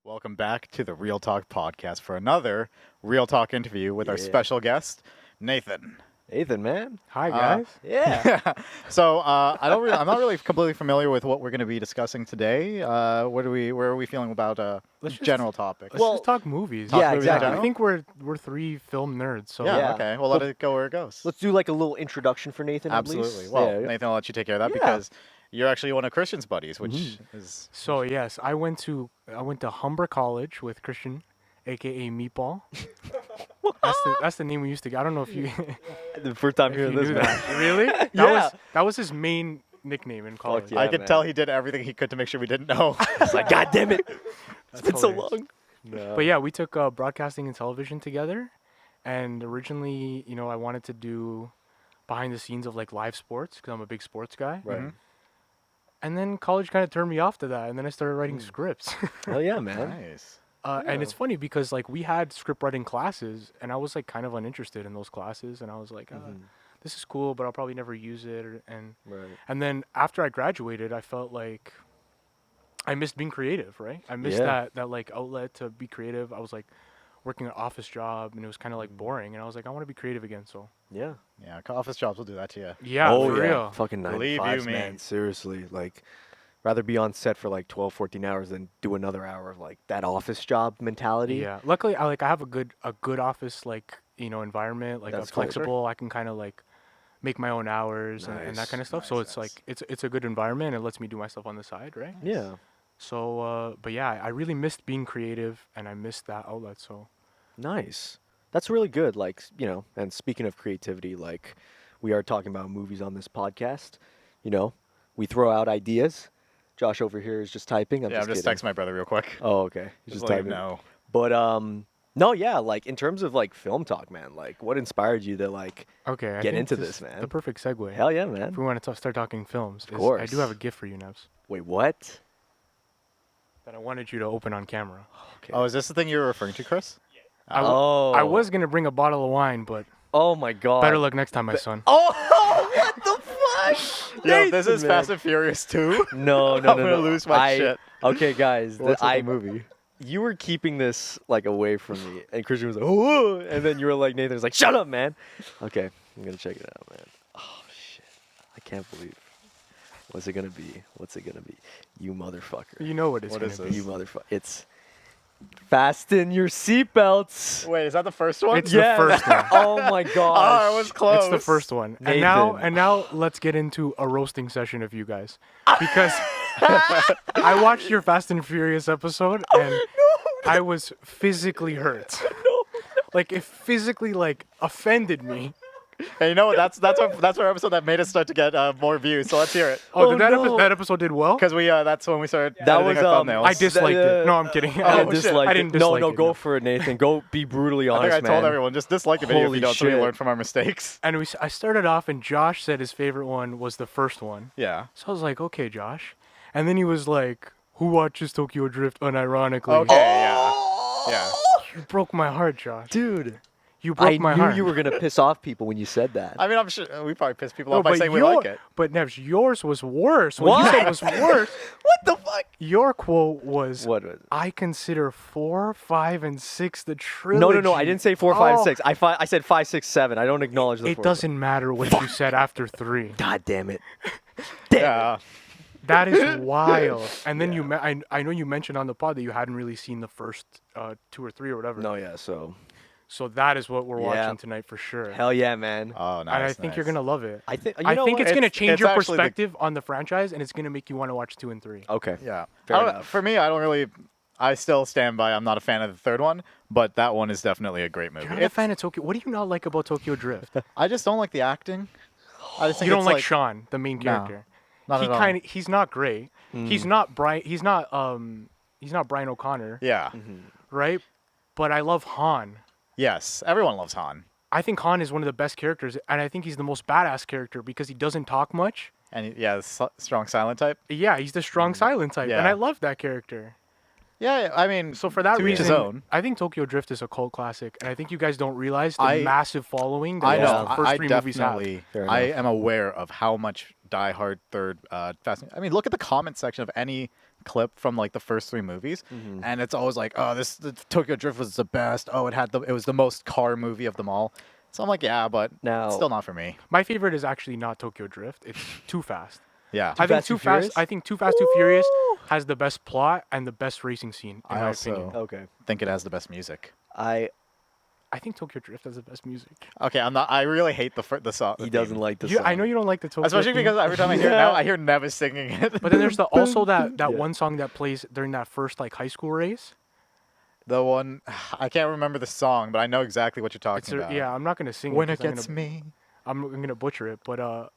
Welcome back to the Real Talk podcast for another Real Talk interview with our special guest, Nathan. Nathan, man. Hi, guys. Yeah. So I'm not really completely familiar with what we're going to be discussing today. Where are we feeling about general topics? Let's just talk movies. Yeah, movies in exactly. general? I think we're three film nerds. So Yeah, Yeah. okay. Well, let it go where it goes. Let's do like a little introduction for Nathan. Absolutely. At least. Well, Yeah. Nathan, I'll let you take care of that Yeah. because you're actually one of Christian's buddies, which is So yes, I went to Humber College with Christian, aka Meatball. That's the name we used to get. I don't know if you the first time if hearing you this, knew man. that. Really? Yeah. That was his main nickname in college. yeah. I could man. tell he did everything he could to make sure we didn't know. It's like, God damn it. It's That's been so hilarious. long. No. But yeah, we took broadcasting and television together, and originally, I wanted to do behind the scenes of like live sports because I'm a big sports guy. Right. Mhm. And then college kind of turned me off to that, and then I started writing scripts. Hell yeah, man. Nice. And it's funny because like we had script writing classes, and I was like kind of uninterested in those classes, and I was like, this is cool, but I'll probably never use it. Right. And then after I graduated, I felt like I missed being creative, right? I missed Yeah. that like outlet to be creative. I was like working an office job, and it was kind of like boring, and I was like, I want to be creative again. So Yeah. Yeah, office jobs will do that to you. yeah, oh, for yeah. real. Fucking 9 Believe to you 5s, me. man. Seriously. Like, rather be on set for like 12, 14 hours than do another hour of like that office job mentality. Yeah. Luckily, I have a good office environment. Like That's I'm cool. flexible. I can kind of like make my own hours and that Nice, kind of stuff. So nice, it's nice. like it's a good environment. It lets me do my stuff on the side, right? Yeah. So but yeah, I really missed being creative, and I missed that outlet. So Nice. That's really good. Like, and speaking of creativity, like we are talking about movies on this podcast, we throw out ideas. Josh over here is just typing. I'm I'm just just kidding. texting my brother real quick. Oh, okay. He's just let him typing. know. But no, yeah, like in terms of like film talk, man, like what inspired you to like okay, I get think into this this, is man? The perfect segue. Hell yeah, If man. we want to start talking films, Of I course. do have a gift for you, Nevs, Wait, what? that I wanted you to open on camera. Okay. Oh, is this the thing you were referring to, Chris? I was gonna bring a bottle of wine, but Oh my god. better luck next time, my son. Oh, what the fuck? Yo, this is Nathan, man. Fast and Furious 2. No, I'm no. gonna lose my shit. Okay, guys, What's with the movie? You were keeping this like away from me, and Christian was like, "Oh," and then you were like, Nathan was like, "Shut up, man." Okay, I'm gonna check it out, man. Oh shit, I can't believe. What's it gonna be? What's it gonna be? You motherfucker. You know what it's What gonna is be. this? You motherfucker. It's fasten your seatbelts. Wait, is that the first one? It's the first one. Oh my Oh, gosh. I was close. It's the first one. Nathan. And now let's get into a roasting session of you guys. Because I watched your Fast and Furious episode, and I was physically hurt. Like it physically offended me. Hey, you know what? That's our episode that made us start to get more views. So let's hear it. Oh, Oh, did no. that episode did well? Because that's when we started. That editing was, our um, thumbnails. I disliked it. No, I'm kidding. Oh, I shit. disliked I it. didn't No, dislike no, it, go no. for it, Nathan. Go be brutally I honest, think I told man. everyone just dislike the video if Holy you don't, so we shit. learn from our mistakes. And I started off, and Josh said his favorite one was the first one. Yeah. So I was like, okay, Josh. And then he was like, who watches Tokyo Drift unironically? Okay. Yeah. Yeah. You broke my heart, Josh. Dude, You broke I my knew heart. you were going to piss off people when you said that. I mean, I'm sure we probably pissed people No, off by but saying we like it. But Nevs, yours was worse. What you What? said was worse. What the fuck? Your quote was, What was it? I consider 4, 5, and 6 the trilogy. No. I didn't say 4, 5, Oh. 6. I said 5, 6, 7. I don't acknowledge the It 4. doesn't matter what you said after 3. God damn it. Damn it. Yeah. That is wild. And then I know you mentioned on the pod that you hadn't really seen the first 2 or 3 or whatever. No, yeah, so. So that is what we're Yeah. watching tonight for sure. Hell yeah, man. Oh, nice. and I think you're nice. gonna love it. I think I think it's gonna change It's your actually the- perspective on the franchise, and it's gonna make you want to watch 2 and 3. Okay. Yeah. Fair I don't- enough. For me, I don't really. I still stand by. I'm not a fan of the third one, but that one is definitely a great movie. You're not a fan of Tokyo. What do you not like about Tokyo Drift? I just don't like the acting. I just think You don't it's like Sean, the main No, character. Not He at all. kind of he's not great. He's not Brian. He's not Brian O'Connor, Yeah. right? But I love Han. Yes. Everyone loves Han, I think Han is one of the best characters, and I think he's the most badass character because he doesn't talk much. and the strong silent type. Yeah, he's the strong silent type, and Yeah. I love that character. Yeah. I mean, So for that to each his reason, own. I think Tokyo Drift is a cult classic, and I think you guys don't realize the I- massive following that I know. the first I 3 movies have. definitely. Fair I enough. am aware of how much diehard third Fast. I mean, look at the comment section of any clip from like the first 3 movies, and it's always like, oh, the Tokyo Drift was the best. Oh, it was the most car movie of them all. So I'm like, yeah, but Now- it's still not for me. My favorite is actually not Tokyo Drift. It's Too Fast. Yeah, I think Fast and Furious? I think Too Fast, Too Furious has the best plot and the best racing scene, in I my also- opinion. Okay. think it has the best music. I think Tokyo Drift has the best music. Okay, I'm not. I really hate the song. He doesn't like the You, song. I know you don't like the Tokyo especially theme, because every time I hear it now, I hear Nevis singing it. but then there's also that Yeah. one song that plays during that first like high school race. the one I can't remember the song, but I know exactly what you're It's talking about. yeah, I'm not gonna sing When it. it 'cause gets me. I'm gonna butcher it, but Yeah.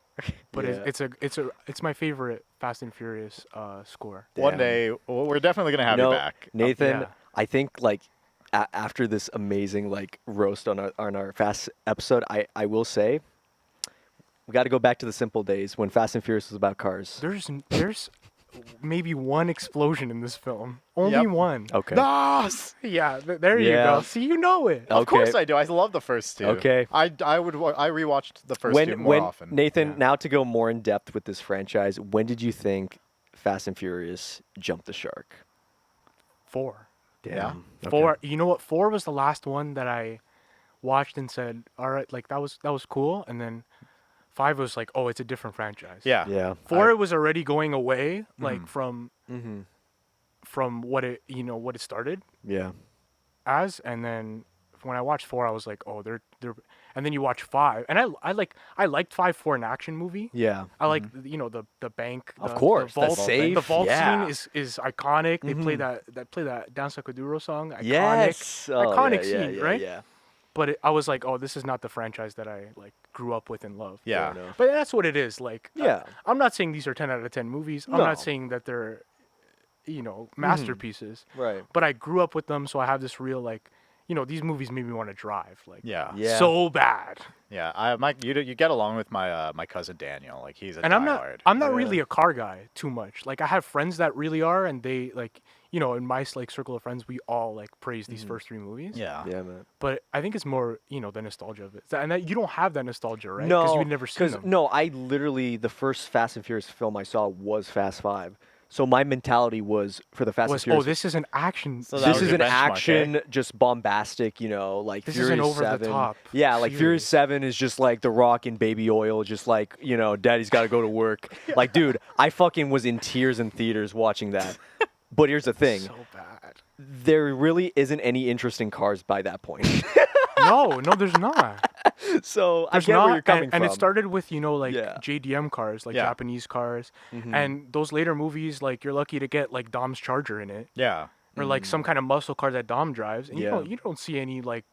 it's my favorite Fast and Furious score. One Damn. day, well, we're definitely gonna have you back. Nathan, Yeah. I think like after this amazing like roast on our Fast episode, I will say we got to go back to the simple days when Fast and Furious was about cars. There's maybe one explosion in this film. Only Yep. one. Okay. Nos! Yeah, there you Yeah. go. See, you know it. Oh, Of course Okay. I do. I love the first 2. Okay. I rewatched the first 2 more often. Nathan, Yeah. now to go more in depth with this franchise, when did you think Fast and Furious jumped the shark? 4. Damn. Okay. 4. You know what? 4 was the last one that I watched and said, all right, like that was cool. And then 5 was like, oh, it's a different franchise. Yeah. Yeah. 4 it was already going away, like from what it what it started Yeah. as, and then when I watched 4, I was like, oh, they're, and then you watch 5, and I liked 5 for an action movie. Yeah. I like the bank. Of the course, the that vault, safe, The vault yeah. scene is iconic. They play Mhm. that Danza Kuduro song. Iconic, Yes. Oh, iconic yeah, scene, yeah, right? Yeah. But I was like, oh, this is not the franchise that I like grew up with and love. Yeah. Fair enough. But that's what it is. Like, Yeah. I'm not saying these are 10 out of 10 movies. I'm No. not saying that they're, masterpieces. Right. But I grew up with them, so I have this real like, these movies made me want to drive, like, Yeah. Yeah. so bad. Yeah. You get along with my cousin Daniel. Like he's a And diehard. I'm not Yeah. really a car guy too much. Like I have friends that really are, and they like, in my like circle of friends, we all like praise these first 3 movies. Yeah. Yeah, man. But I think it's more, the nostalgia of it. And that, you don't have that nostalgia, right? No, Because you'd never seen them. No, I literally the first Fast and Furious film I saw was Fast 5. So my mentality was for the Fast and Furious. This is an action. So that This was is your an benchmark, eh? action, just bombastic, like This Furious isn't over the 7. top. Yeah, like Furious Furious. 7 is just like The Rock and Baby Oil, just like, Daddy's got to go to work. Like, dude, I fucking was in tears in theaters watching that. But here's the thing. So bad. There really isn't any interesting cars by that point. No, there's not. So I There's get not, where you're coming and from. it started with like Yeah. JDM cars, like Yeah. Japanese cars, Mhm. and those later movies, like you're lucky to get like Dom's Charger in it, Yeah. or like some kind of muscle car that Dom drives, and Yeah. you don't see any like,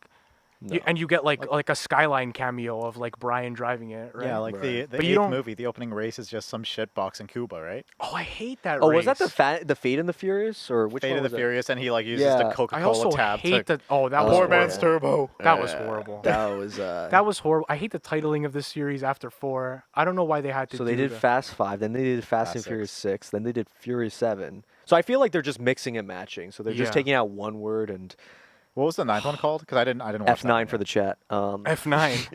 No. and you get like a Skyline cameo of like Brian driving it, right? Yeah, like Right. the But you 8th don't- movie, the opening race is just some shit box in Cuba, right? Oh, I hate that. Oh, race. was that the Fate and the Furious or which Fate one of the was it? Furious, and he like uses Yeah. the I Coca-Cola also tab hate to that. Oh, that Oh, was Poor horrible. man's turbo. That was horrible. That was That was horrible. I hate the titling of this series after 4. I don't know why they had to. So they do did that. Fast 5, then they did Fast and Fast Furious 6, then they did Furious 7. So I feel like they're just mixing and matching. So they're just Yeah. taking out one word and What was the 9th one called? Because I didn't watch that F9 one for the yet. chat. F9.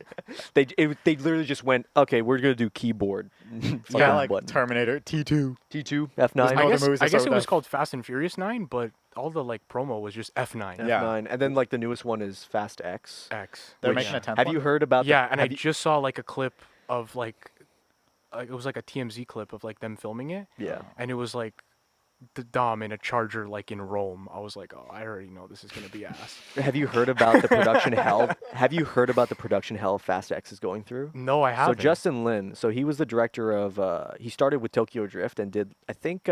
They literally just went, okay, we're gonna do keyboard. Yeah, Fucking like button. Terminator T2. T2, There's F9, no I other guess, movies I that guess start it with was F. called Fast and Furious 9, but all the like promo was just F9. Yeah. F9, and then like the newest one is Fast X. X. They're which- making a 10th Have one? you heard about? Yeah, and I have you- just saw like a clip of like it was like a TMZ clip of like them filming it, yeah. and it was like the Dom in a Charger like in Rome. I was like, oh, I already know this is gonna be ass. Have you heard about the production hell? Have you heard about the production hell Fast X is going through? No, I haven't. So Justin Lin, so he was the director of. He started with Tokyo Drift and did I think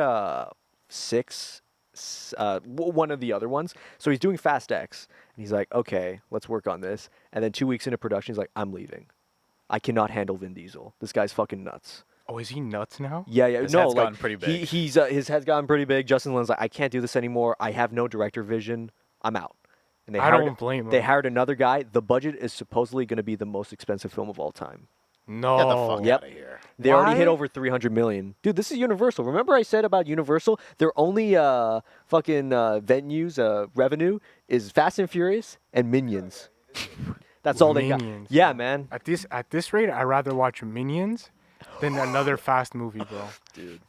one of the other ones. So he's doing Fast X, and he's like, okay, let's work on this. And then 2 weeks into production, he's like, I'm leaving. I cannot handle Vin Diesel. This guy's fucking nuts. Oh, is he nuts now? Yeah, yeah. His no, head's like gotten pretty big. He's his head's gotten pretty big. Justin Lin's like, I can't do this anymore. I have no director vision. I'm out. And I don't blame him. They hired another guy. The budget is supposedly going to be the most expensive film of all time. No. Get the fuck Yep. out of here. They already hit Why? over 300 million. Dude, this is Universal. Remember I said about Universal? Their only fucking venues revenue is Fast and Furious and Minions. That's all they got. Minions. Yeah, man. At this rate, I'd rather watch Minions than another Fast movie, bro. Dude.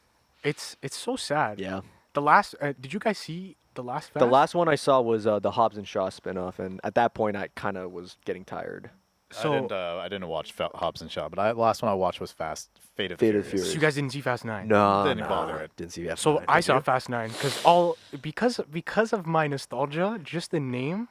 It's so sad. Yeah. the last. Did you guys see the last? Fast? The last one I saw was the Hobbs and Shaw spinoff, and at that point I kind of was getting tired. So I didn't watch Hobbs and Shaw, but the last one I watched was Fate of the Fate of Furious. Furious. you guys didn't see Fast 9. No, Didn't bother it. Didn't see that. So I saw Fast 9 because of my nostalgia, just the name.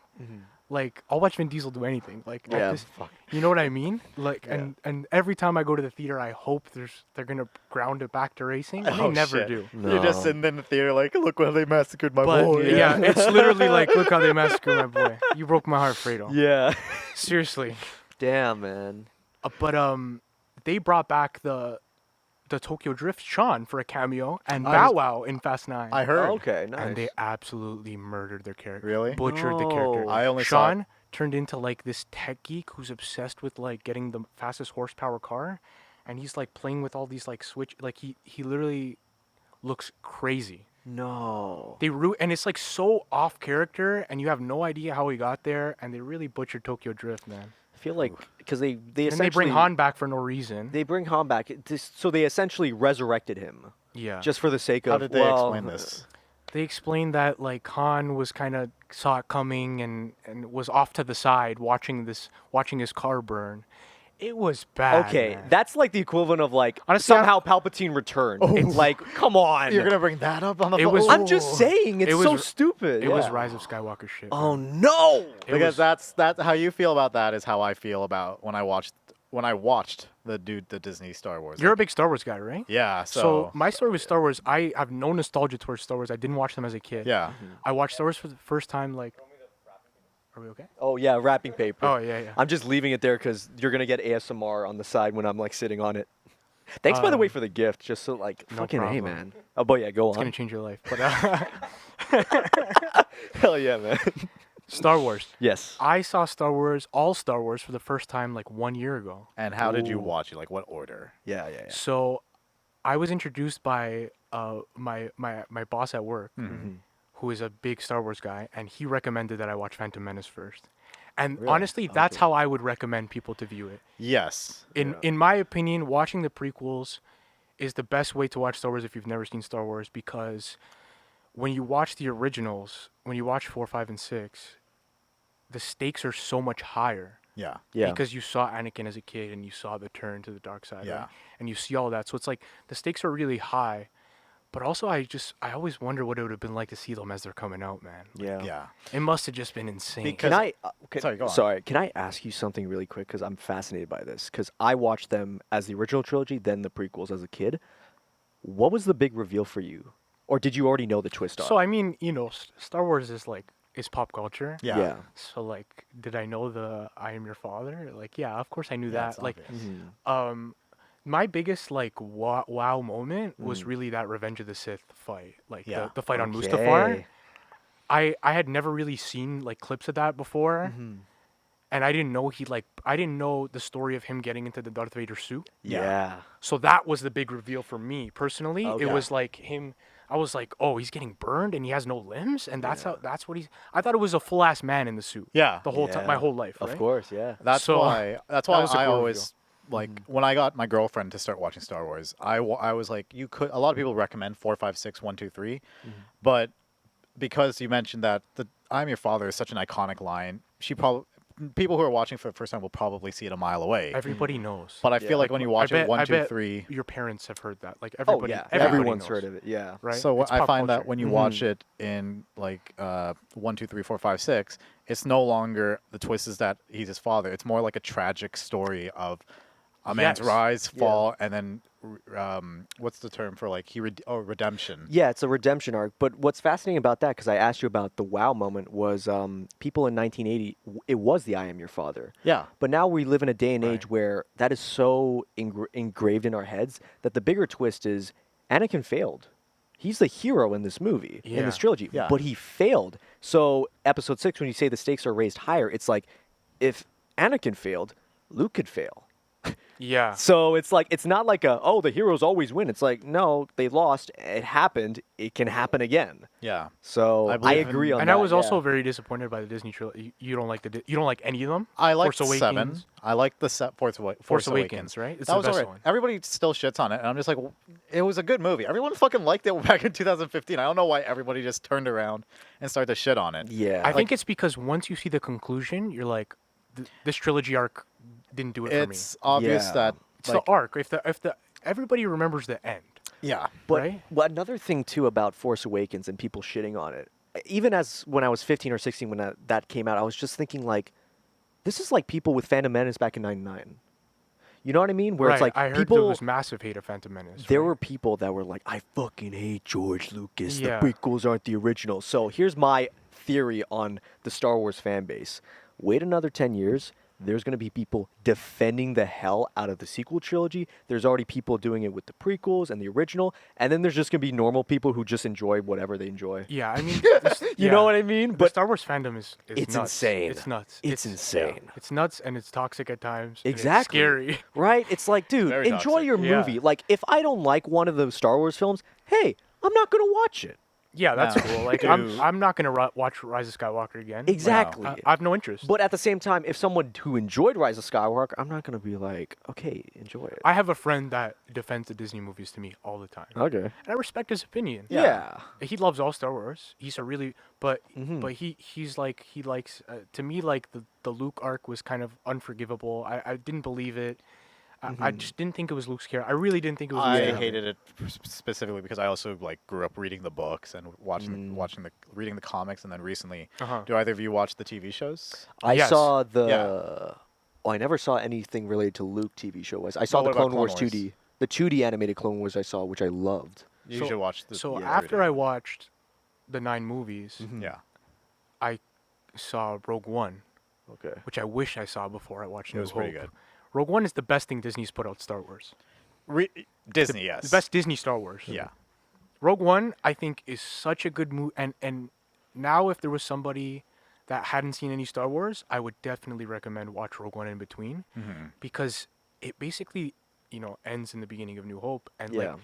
Like I'll watch Vin Diesel do anything. Like I Yeah, just- fuck. you know what I mean? Like Yeah. and every time I go to the theater, I hope they're gonna ground it back to racing. And they Oh, never shit. do. No. You're just sitting in the theater like, look how they massacred my But boy. yeah, it's literally like, look how they massacred my boy. You broke my heart, Fredo. Yeah. Seriously. Damn, man. But they brought back the Tokyo Drift Sean for a cameo and I Bow was- Wow in Fast 9. I heard. Okay, nice. And they absolutely murdered their character. Really? Butchered the character. No. I only saw Sean turned into like this tech geek who's obsessed with like getting the fastest horsepower car, and he's like playing with all these like switch. Like he literally looks crazy. No. And it's like so off character, and you have no idea how he got there, and they really butchered Tokyo Drift, man. I feel like because they And essentially they bring Han back for no reason. They bring Han back. So they essentially resurrected him Yeah. just for the sake of. How did they explain this? They explained that like Han was kind of saw it coming and was off to the side watching his car burn. It was bad. Okay, man. that's like the equivalent of like Honestly, somehow Palpatine returned. It's like, come on. You're gonna bring that up on the It phone? was- I'm just saying, it's It was so r- stupid. It was yeah. Rise of Skywalker shit. Oh man. no! It Because was- that's how you feel about that is how I feel about when I watched the Disney Star Wars. You're a Like, big Star Wars guy, right? yeah. So So, my story with Star Wars, I have no nostalgia towards Star Wars. I didn't watch them as a kid. yeah. I watched Star Wars for the first time. Like, are we okay? Oh yeah, wrapping paper. Oh yeah, yeah. I'm just leaving it there because you're gonna get ASMR on the side when I'm like sitting on it. Thanks by the way for the gift, just so like no fucking hey problem. man. Oh boy, yeah, go It's gonna on. change your life. But Hell yeah, man. Star Wars. Yes. I saw all Star Wars for the first time like 1 year ago. And how did you Ooh. watch it? Like what order? Yeah. So, I was introduced by my boss at work, who is a big Star Wars guy, and he recommended that I watch Phantom Menace first. And Really? honestly, that's Okay. how I would recommend people to view it. Yes. In my opinion, watching the prequels is the best way to watch Star Wars if you've never seen Star Wars, because when you watch the originals, when you watch 4, 5, and 6, the stakes are so much higher. Yeah. Yeah. Because you saw Anakin as a kid and you saw the turn to the dark side. Yeah. Right? And you see all that. So it's like the stakes are really high. But also I always wonder what it would have been like to see them as they're coming out, man. Yeah. Yeah. It must have just been insane. Because- Can I? Sorry, go on. Sorry. Can I ask you something really quick? Because I'm fascinated by this. Because I watched them as the original trilogy, then the prequels as a kid. What was the big reveal for you, or did you already know the twist? So I mean, Star Wars is pop culture. Yeah. Yeah. So like, did I know the "I am your father"? Like, yeah, of course I knew Yeah, it's that. Like, obvious. my biggest like wow moment was really that Revenge of the Sith fight, like Yeah. the fight on Mustafar. Okay. I had never really seen like clips of that before, and I didn't know the story of him getting into the Darth Vader suit. Yeah. So that was the big reveal for me personally. Okay. It was like him. I was like, oh, he's getting burned and he has no limbs, and that's what he's. I thought it was a full ass man in the suit. Yeah. The whole time, my Yeah. whole life. Of right? course. Yeah. That's So, why that was a I cool always like when I got my girlfriend to start watching Star Wars. I was like, a lot of people recommend 4, 5, 6, 1, 2, 3, but because you mentioned that the "I'm your father" is such an iconic line, people who are watching for the first time will probably see it a mile away. Everybody knows. But I Yeah. feel like when you watch it 1, 2, 3. Your parents have heard that. Like Oh everybody. yeah. everybody Everyone's knows, heard of it. Yeah. Right. So It's I pop find that culture. when you watch it in like 1, 2, 3, 4, 5, 6, it's no longer the twist is that he's his father. It's more like a tragic story of a man's Yes. rise, Yeah. fall, and then what's the term for like redemption? Yeah, it's a redemption arc. But what's fascinating about that, because I asked you about the wow moment, was people in 1980, it was the "I am your father." Yeah. But now we live in a day and age Right. where that is so engraved in our heads that the bigger twist is Anakin failed. He's the hero in this movie, in this Yeah. trilogy, Yeah. but he failed. So episode 6, when you say the stakes are raised higher, it's like if Anakin failed, Luke could fail. Yeah. So it's like it's not like the heroes always win. It's like no, they lost. It happened. It can happen again. Yeah. So I I believe agree in- on And that. I was also yeah. very disappointed by the Disney trilogy. You don't like you don't like any of them. I liked Force 7. Awakens. I liked the Force Awakens, right? It's that the was best alright. one. Everybody still shits on it, and I'm just like, it was a good movie. Everyone fucking liked it back in 2015. I don't know why everybody just turned around and started to shit on it. Yeah. I think it's because once you see the conclusion, you're like, this trilogy arc didn't do it for me. It's obvious Yeah. that It's the arc. If the everybody remembers the end. yeah, But right? another thing too about Force Awakens and people shitting on it, even as when I was 15 or 16 when that came out, I was just thinking like, this is like people with Phantom Menace back in '99. You know what I mean? Where right. it's like I heard people. there was massive hate of Phantom Menace. There right? were people that were like, I fucking hate George Lucas. Yeah. The prequels aren't the original. So here's my theory on the Star Wars fan base. Wait another 10 years. There's going to be people defending the hell out of the sequel trilogy. There's already people doing it with the prequels and the original. And then there's just going to be normal people who just enjoy whatever they enjoy. Yeah, I mean, You know what I mean? But But Star Wars fandom is it's nuts. insane. It's nuts. It's insane. It's nuts and it's toxic at times. and it's Exactly. scary. Right? It's like, dude, Very enjoy toxic. your Yeah. movie. Like, if I don't like one of those Star Wars films, hey, I'm not going to watch it. Yeah, that's No. cool. Like Dude. I'm not gonna watch Rise of Skywalker again. Exactly. I have no interest. But at the same time, if someone who enjoyed Rise of Skywalker, I'm not going to be like, okay, enjoy it. I have a friend that defends the Disney movies to me all the time, Okay. and I respect his opinion. Yeah. He loves all Star Wars. He's a really, but Mhm. he's like he likes to me like the Luke arc was kind of unforgivable. I didn't believe it. I just didn't think it was Luke's character. I really didn't think it was. Luke's I character. hated it specifically because I also like grew up reading the books and reading the comics, and then recently, Uh-huh. do either of you watch the TV shows? I Yes. saw the. Yeah. Oh, I never saw anything related to Luke TV show wise. I saw Well, the what about Clone Wars Clone 2D. The 2D animated Clone Wars I saw, which I loved. You So- should watch the. So yeah, after I everything. watched the 9 movies, yeah, I saw Rogue One, Okay. which I wish I saw before I watched it was New pretty Hope. good. Rogue One is the best thing Disney's put out Star Wars. Disney, yes, The best Disney Star Wars. Yeah, Rogue One, I think, is such a good movie. And now, if there was somebody that hadn't seen any Star Wars, I would definitely recommend watch Rogue One in between, because it basically, ends in the beginning of New Hope. And Yeah.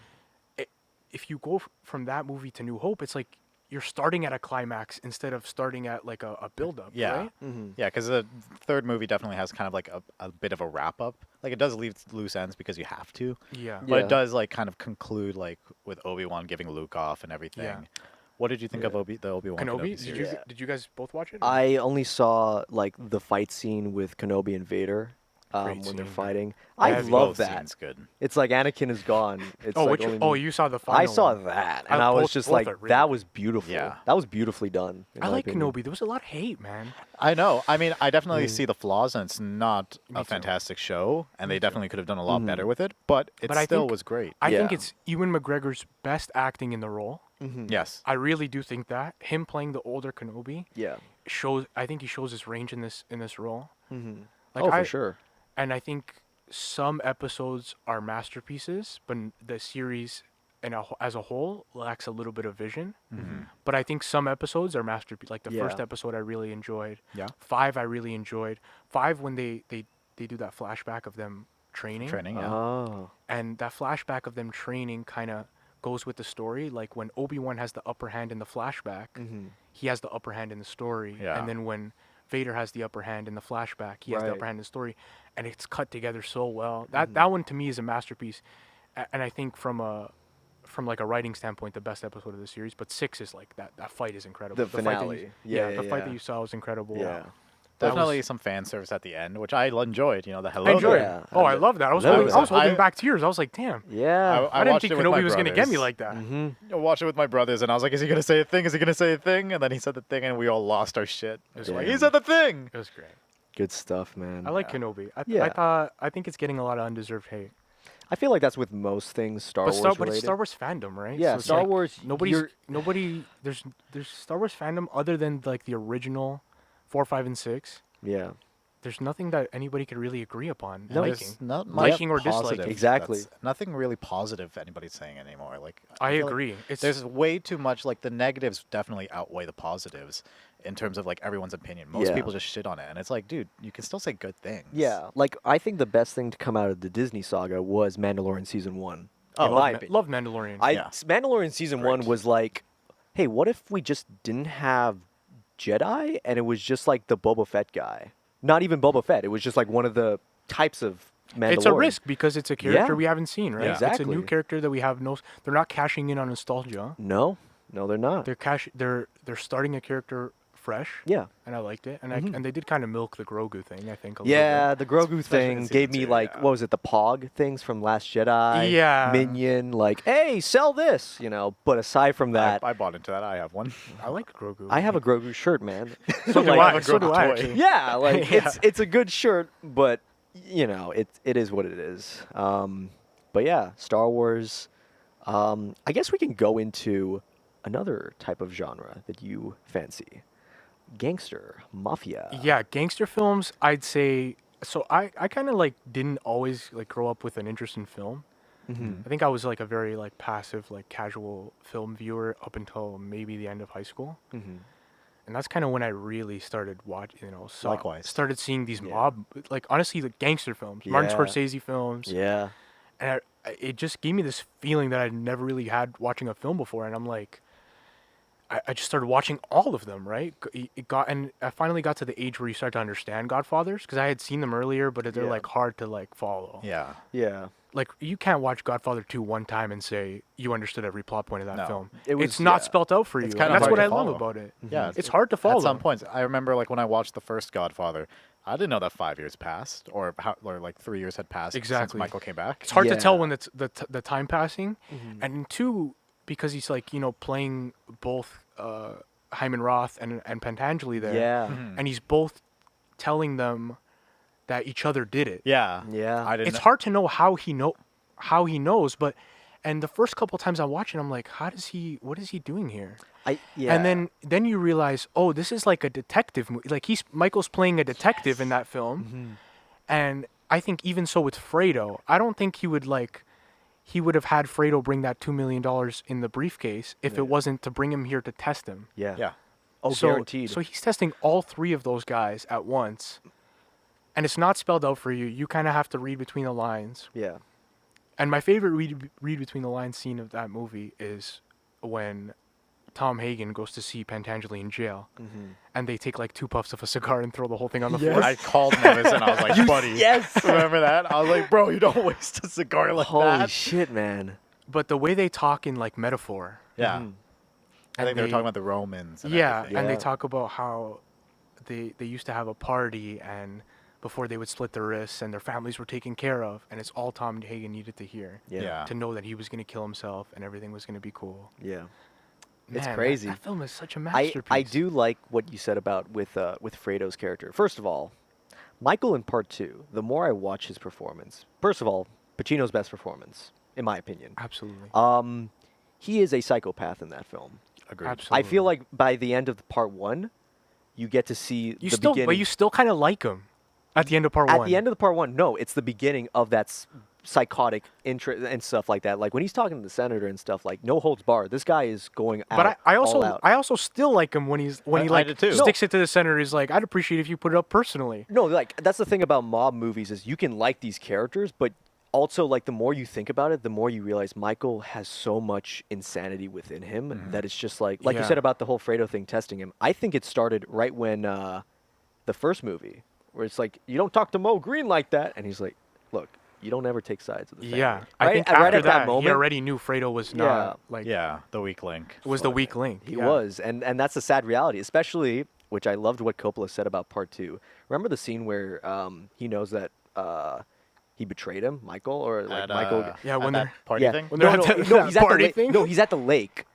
if you go from that movie to New Hope, it's like you're starting at a climax instead of starting at like a build up. yeah, Right? yeah. Because the third movie definitely has kind of like a bit of a wrap up. Like it does leave loose ends because you have to, Yeah. but Yeah. it does like kind of conclude like with Obi-Wan giving Luke off and everything. Yeah. What did you think of the Obi-Wan Kenobi, Kenobi series? did you guys both watch it? I only saw like the fight scene with Kenobi and Vader Great when they're scene. fighting. I I have love Both that. scenes good. It's like Anakin is gone. It's oh, like which? only Oh, me- you saw the final I saw one. that, and I both- was just both like, are really that good. was beautiful. Yeah. That was beautifully done. in I my like opinion. Kenobi. There was a lot of hate, man. I know. I mean, I definitely see the flaws, and it's not Me a too. fantastic show, and they too. definitely could have done a lot better with it. But it But I still think- was great. I think Yeah. it's Ewan McGregor's best acting in the role. Yes. I really do think that him playing the older Kenobi Yeah. shows. I think he shows his range in this role. Mm-hmm. Like Oh, I, for sure. And I think some episodes are masterpieces, but the series as a whole lacks a little bit of vision. But I think some episodes are masterpieces. Like the first Yeah. episode, I really enjoyed. Yeah. 5, I really enjoyed. 5 when they do that flashback of them training. Training. Yeah. Oh. And that flashback of them training kind of goes with the story. Like when Obi-Wan has the upper hand in the flashback, he has the upper hand in the story. Yeah. And then when Vader has the upper hand in the flashback, he has the Right. upper hand in the story. And it's cut together so well. That one to me is a masterpiece. And I think from like a writing standpoint, the best episode of the series. But 6 is like that fight is incredible. The fight that finale. you- Yeah, the yeah, fight yeah. that you saw was incredible. Yeah. That Definitely was- some fan service at the end, which I enjoyed. You know, the hello. I enjoyed there. it. Yeah. Oh, I love that. I was Love holding, it. I was holding I- back tears. I was like, damn. Yeah. I didn't watched think it with my Kenobi was going to get me brothers. like that. Mm-hmm. I watched it with my brothers, and I was like, "Is he gonna say a thing? Is he gonna say a thing?" And then he said the thing, and we all lost our shit. It was like, Damn. "He said the thing." It was great. Good stuff, man. I like Kenobi. Yeah. I think it's getting a lot of undeserved hate. I feel like that's with most things Star But Wars but it's related. Star Wars fandom, right? Yeah, it's Star like Wars, you're- nobody. There's Star Wars fandom other than like the original 4, 5, and 6. Yeah. there's nothing that anybody could really agree upon. No, liking. There's not Liking much or disliking. positive. Exactly. That's nothing really positive anybody's saying anymore. Like I feel like agree. It's there's way too much. Like the negatives definitely outweigh the positives in terms of like everyone's opinion. Most Yeah. people just shit on it, and it's like, dude, you can still say good things. Yeah, like I think the best thing to come out of the Disney saga was Mandalorian season 1. in my opinion. love Mandalorian. Yeah. Mandalorian season 1 Great. was like, hey, what if we just didn't have Jedi and it was just like the Boba Fett guy? Not even Boba Fett. It was just like one of the types of Mandalorian. It's a risk because it's a character Yeah. we haven't seen, right? Yeah. It's a Exactly. new character that we have no. They're not cashing in on nostalgia. No, they're not. They're starting a character fresh. Yeah. And I liked it, and Mhm. and they did kind of milk the Grogu thing, I think. A Yeah, little the Grogu Especially thing in gave season me two, like, yeah. what was it, the Pog things from Last Jedi? Yeah. Minion, like, hey, sell this, you know. But aside from that, I bought into that. I have one. bit. I like Grogu. I have a Grogu shirt, man. So do Like, I. So do I. Grogu toy. Actually. Yeah, like Yeah. it's a good shirt, but you know, it is what it is. But yeah, Star Wars. I guess we can go into another type of genre that you fancy. Gangster, mafia. Yeah, gangster films. I'd say. So I kind of like didn't always like grow up with an interest in film. Mhm. I think I was like a very like passive like casual film viewer up until maybe the end of high school. Mhm. And that's kind of when I really started watching, Likewise. started seeing these Yeah. mob, like honestly, the gangster films, Martin Yeah. Scorsese films. Yeah. And it just gave me this feeling that I'd never really had watching a film before. And I'm like, I just started watching all of them, right? And I finally got to the age where you start to understand Godfathers, because I had seen them earlier, but they're Yeah. like hard to like follow. Yeah. Yeah. Like you can't watch Godfather 2 one time and say you understood every plot point of that No. film. It was- It's not yeah. spelt out for you. It's And kinda that's hard what to I love follow. about it. Yeah. It's hard to follow. At some points, I remember like when I watched the first Godfather, I didn't know that 5 years passed, or like 3 years had passed Exactly. since Michael came back. It's hard to tell Yeah. when it's the time passing, Mhm. and two, because he's like playing both Hyman Roth and Pentangeli there, Yeah. Mhm. and he's both telling them that each other did it. Yeah. Yeah. I didn't. It's hard to know how he knows, but and the first couple times I'm watching, I'm like, what is he doing here? Yeah. And then you realize, oh, this is like a detective movie. Like Michael's playing a detective in that film. Mhm. And I think even so with Fredo, I don't think he would have had Fredo bring that $2 million in the briefcase if Yeah. it wasn't to bring him here to test him. Yeah. Yeah. Oh, so, guaranteed. So he's testing all three of those guys at once. And it's not spelled out for you. You kind of have to read between the lines. yeah. And my favorite read between the lines scene of that movie is when Tom Hagen goes to see Pentangeli in jail. Mhm. And they take like 2 puffs of a cigar and throw the whole thing on the Yes. floor. I called Nevis and I was like, buddy. Yes. Remember that? I was like, bro, you don't waste a cigar like Holy that. shit, man. But the way they talk in like metaphor. Yeah. Mhm. I think they were they- talking about the Romans. And Yeah, everything. and they Yeah. talk about how they used to have a party and before they would split their wrists and their families were taken care of, and it's all Tom Hagen needed to hear Yeah. Yeah. to know that he was going to kill himself and everything was going to be cool. Yeah. Man, It's that- crazy. That film is such a I masterpiece. do like what you said about with Fredo's character. First of all, Michael in part 2, the more I watch his performance, first of all, Pacino's best performance, in my opinion. Absolutely. He is a psychopath in that film. Agreed. Absolutely. I feel like by the end of part 1, you get to see you the still, beginning. but you still kind of like him at the end of part At 1. the end of the part 1, no, it's the beginning of that psychotic interest and stuff like that. Like when he's talking to the senator and stuff, like no holds barred. This guy is going out. But I all out. also still like him when he I like did too. sticks it to the center. He's like, I'd appreciate if you put it up personally. No, like that's the thing about mob movies is you can like these characters, but also like the more you think about it, the more you realize Michael has so much insanity within him that it's just like you Yeah. said about the whole Fredo thing testing him. I think it started right when the first movie, where it's like you don't talk to Mo Green like that, and he's like, look, you don't ever take sides of the family. Yeah, I Right? think right after at that he moment, already knew Fredo was not like Yeah. The weak link. was the weak link. He Yeah. was, and that's a sad reality, especially which I loved what Coppola said about part 2. Remember the scene where he knows that he betrayed him, Michael, or like At, Michael. Yeah, at when that they're- party yeah, thing. When no, they're no, at no, that he's at the party lake. thing? No, he's at the lake,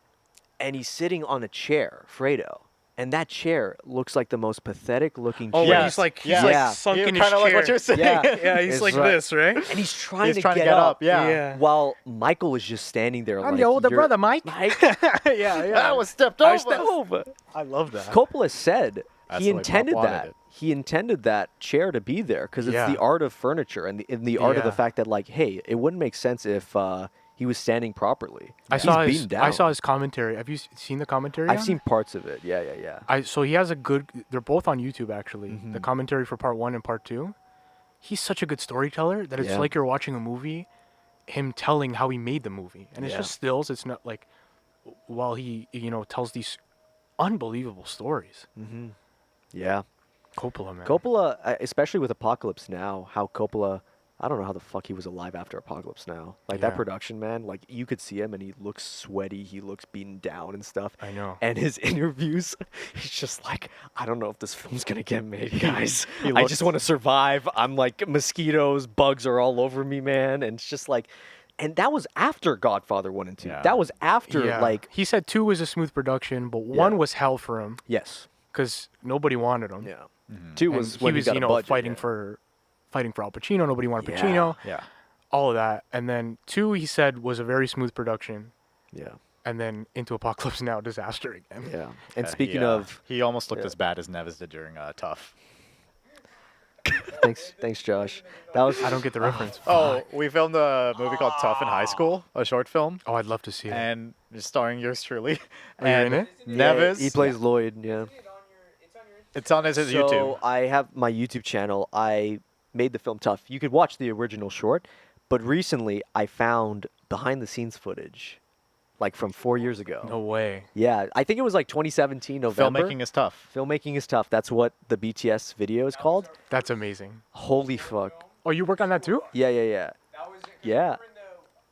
and he's sitting on a chair, Fredo, and that chair looks like the most pathetic looking Oh, chair. when he's like Yeah. sunk You in his kind of like chair. what you're saying. Yeah. Yeah, he's It's like right. this, right? and he's trying, He's to, trying get to get up. Yeah. Yeah. While Michael is just standing there. I'm like, the older "You're- brother, Mike. Mike." yeah, yeah. That was stepped I over. stepped over. I love that. Coppola said as he to, like, Pop intended wanted that. it. He intended that chair to be there because it's Yeah. the art of furniture and the art of the Yeah. fact that like, hey, it wouldn't make sense if he was standing properly. I He's saw beaten his down. I saw his commentary. Have you seen the commentary? I've on seen it? parts of it. Yeah. So he has a good. They're both on YouTube actually. Mm-hmm. The commentary for part 1 and part 2. He's such a good storyteller that it's Yeah. like you're watching a movie, him telling how he made the movie, and it's Yeah. just stills. It's not like while he tells these unbelievable stories. Mm-hmm. Yeah. Coppola, man. Coppola, especially with Apocalypse Now, how Coppola, I don't know how the fuck he was alive after Apocalypse Now. Like that Yeah. production, man, like you could see him and he looks sweaty, he looks beaten down and stuff. I know. And his interviews, he's just like, I don't know if this film's gonna get made, guys. He I looks- just want to survive. I'm like, mosquitoes, bugs are all over me, man. And it's just like, and that was after Godfather 1 and 2. Yeah. That was after, Yeah. like, he said 2 was a smooth production, but 1 Yeah. was hell for him yes. because nobody wanted him. Yeah. Mm-hmm. 2 And was he when was got a budget, fighting yeah. for Al Pacino. Nobody wanted Yeah. Pacino. Yeah. All of that, and then 2 he said was a very smooth production, Yeah. and then into Apocalypse Now, disaster again. Yeah. And Yeah, speaking he, of, he almost looked yeah. as bad as Neves did during Tough. thanks, Josh. That was I don't get the reference. Oh, we filmed a movie called Tough in high school, a short film, Oh, I'd love to see it. and just starring yours truly. Are you in and it? Neves. He plays Lloyd. Yeah. It's on his So YouTube. I have my YouTube channel. I made the film Tough. You could watch the original short, but recently I found behind the scenes footage, like from 4 years ago. No way. Yeah, I think it was like 2017 November. Filmmaking is tough. Filmmaking is tough. That's what the BTS video is called. That's amazing. Holy fuck. Oh, you work on that too? Yeah. That was 'cause Yeah. we were in the,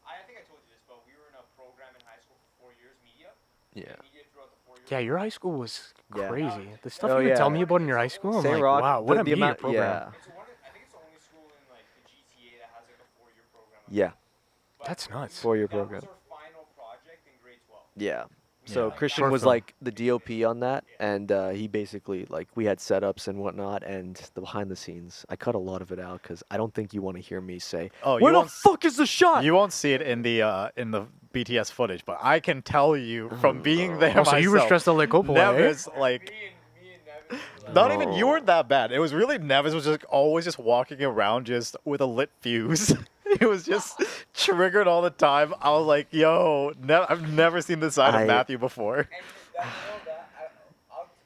I think I told you this, but we were in a program in high school for 4 years, media. Yeah. Media throughout the 4 years. Yeah, your high school was Yeah. crazy. The stuff Oh, you would tell yeah. me about in your high school, I'm Saint like, Rock. wow, what a media amount, program. Yeah. It's one. I think it's the only school in like the GTA that has like a 4-year program. Yeah. But That's nuts. 4-year that program. was our final project in grade 12. Yeah. So Yeah. Christian Short was film. like the DOP on that, and he basically like we had setups and whatnot, and the behind the scenes. I cut a lot of it out because I don't think you want to hear me say, Oh, you "Where the won't fuck is the shot?" You won't see it in the BTS footage, but I can tell you from being there Oh, so you were myself, stressed out like Coppola, eh? Neves, like, Me and Nevin. not even you weren't that bad. It was really Neves was just always just walking around just with a lit fuse. He was just triggered all the time. I was like, yo, I've never seen this side I- of Matthew before. And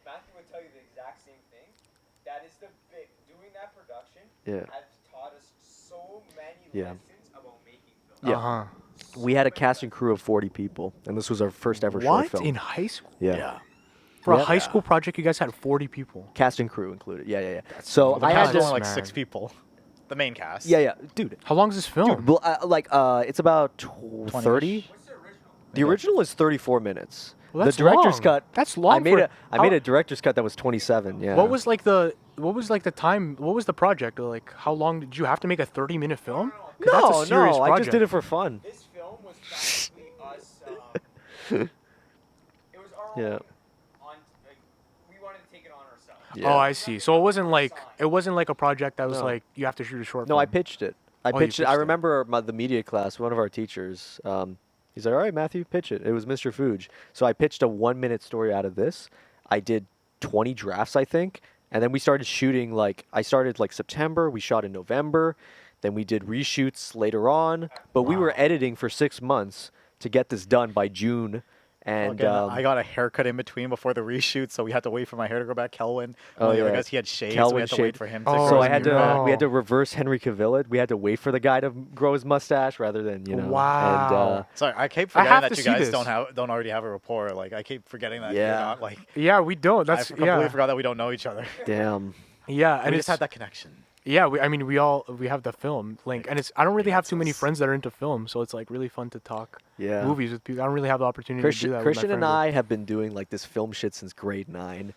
Matthew would tell you the exact same thing. That is the big doing that production Yeah. has taught us so many Yeah. lessons about making film. Yeah. Uh-huh. We had a casting crew of 40 people, and this was our first ever short What? film. In high school? Yeah. For a Yeah. high school project, you guys had 40 people. Casting crew included. Yeah. So The I cast had was to. only like man. 6 people. The main cast. Yeah. Dude. How long is this film? Dude, well, it's about 30. What's the original? The original is 34 minutes. Well, that's the director's long. cut. That's long I made for- I made how- a director's cut that was 27. Yeah. What was like the time? What was the project? Like, how long did you have to make a 30-minute film? 'Cause No, that's a serious no. I just did project. it for fun. This film was practically us. It was our Yeah. own. Like, we wanted to take it on ourselves. Yeah. Oh, I see. So it wasn't like a project that was No. like you have to shoot a short No, film. I pitched it. I Oh, you pitched it. I pitched it. remember the media class. One of our teachers. He's like, "All right, Matthew, pitch it." It was Mr. Fuge. So I pitched a 1-minute story out of this. I did 20 drafts, I think, and then we started shooting. I started September. We shot in November. Then we did reshoots later on. But we were editing for 6 months to get this done by June. And Again, I got a haircut in between before the reshoot, so we had to wait for my hair to grow back. Kelvin, Oh, one of the other yeah. guys, he had shaved, so Kelvin we had to shaved. wait for him to Oh, grow so his I had new to back. we had to reverse Henry Cavill it. We had to wait for the guy to grow his mustache rather than Wow. And Sorry, I keep I forgetting have that to you see guys this. don't already have a rapport. Like I keep forgetting that Yeah. you're not like. Yeah, we don't. I That's completely forgot that we don't know each other. damn. Yeah, And and we it's just had that connection. yeah. We have the film link, and I don't really have too many friends that are into film, so it's like really fun to talk Yeah. movies with people. I don't really have the opportunity to do that. Christian with and my friend I have been doing like this film shit since grade 9,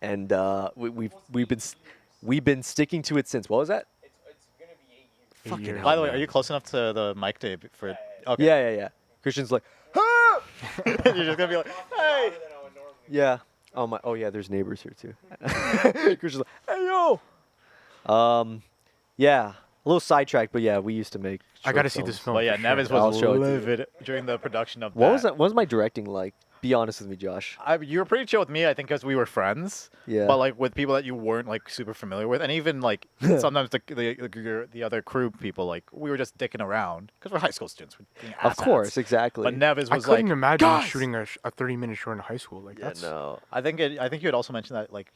and we've been sticking to it since. What was that? It's gonna be 8 years. group. fucking Years. hell. By the way, are you close enough to the mic to for? Okay. Yeah. Christian's like, ah! You're just gonna be like, hey. Harder than I would normally. Yeah. Oh my. Oh yeah. There's neighbors here too. Christian's like, hey yo. Yeah. A little sidetracked, but yeah, we used to make. I gotta short see this films. film. Well, yeah, for sure. Neves I'll was show it to you. livid during the production of What was that? What was my directing like? Be honest with me, Josh. You were pretty chill with me, I think, because we were friends. Yeah. But like with people that you weren't like super familiar with, and even like sometimes the other crew people, like we were just dicking around because we're high school students. We're being Of course, asshats. exactly. But Nevis I was couldn't like, imagine "Guys!" shooting a 30-minute short in high school. Like Yeah, that's no. I think you had also mentioned that like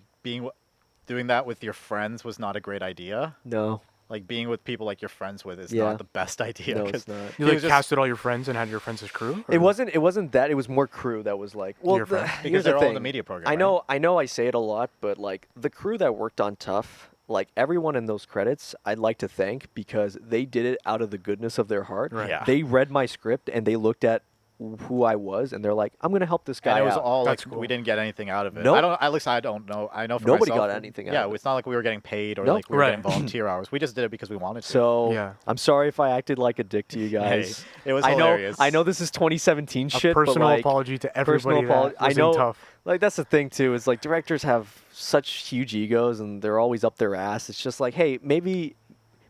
doing that with your friends was not a great idea. No. Like being with people like you're friends with is Yeah. not the best idea. No, 'cause it's not. you he like was just- casted all your friends and had your friends as crew. It or- wasn't. It wasn't that. It was more crew that was like. Well, Your friends. because here's they're the all in thing. the media program. I right? know. I know. I say it a lot, but like the crew that worked on Tough, like everyone in those credits, I'd like to thank because they did it out of the goodness of their heart. Right. Yeah. They read my script and they looked at who I was and they're like, I'm gonna help this guy And it was out. all like That's cool. we didn't get anything out of it. Nope. I don't. At least I don't know. I know for Nobody myself, got anything out Yeah, of it. it's not like we were getting paid or Nope. like we were Right. getting volunteer hours. We just did it because we wanted to. So Yeah. I'm sorry if I acted like a dick to you guys. Hey, it was I know. hilarious. I know this is 2017 a shit, personal but like, apology to everybody apology- that was I know. in Tough. Like that's the thing too. Is like directors have such huge egos and they're always up their ass. It's just like, hey, maybe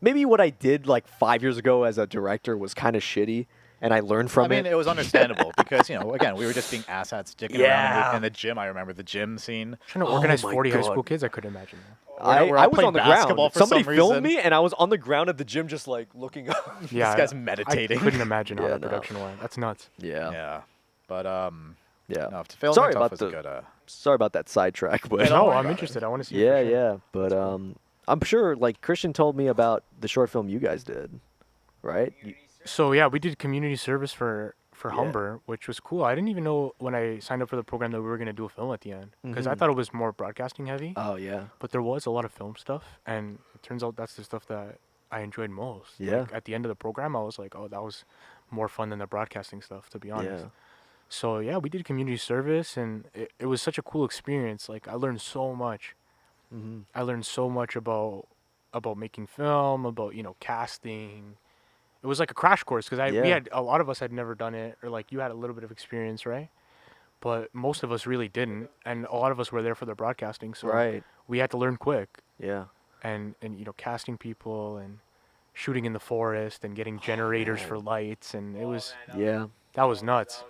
what I did like 5 years ago as a director was kind of shitty, and I learned from I mean, it. it was understandable because again, we were just being asshats, dicking around Yeah. in the gym. I remember the gym scene. Trying to organize my 40 high God. school kids, I couldn't imagine that. We're all I was playing on the basketball ground. for Somebody some filmed reason. me, and I was on the ground at the gym, just like looking up. Yeah, guy's I meditating. couldn't imagine how Yeah, that no. production went. That's nuts. Yeah. Yeah, but Yeah. no, to film Sorry Tough about was the- a good. Sorry about that sidetrack, but No, worry I'm about it. interested. I want to see. it yeah, for sure. yeah. But I'm sure like Christian told me about the short film you guys did, right? So yeah, we did community service for Yeah. Humber, which was cool. I didn't even know when I signed up for the program that we were gonna do a film at the end because I Mhm. thought it was more broadcasting heavy. Oh yeah. But there was a lot of film stuff, and it turns out that's the stuff that I enjoyed most. Yeah. Like, at the end of the program, I was like, oh, that was more fun than the broadcasting stuff, to be honest. Yeah. So yeah, we did community service, and it was such a cool experience. Like I learned so much. Mm-hmm. I learned so much about making film, about casting. It was like a crash course because we Yeah. had a lot of us had never done it, or like you had a little bit of experience, right? But most of us really didn't, and a lot of us were there for the broadcasting, so Right. we had to learn quick. Yeah. And casting people and shooting in the forest and getting generators for lights, and it was Yeah. that was nuts.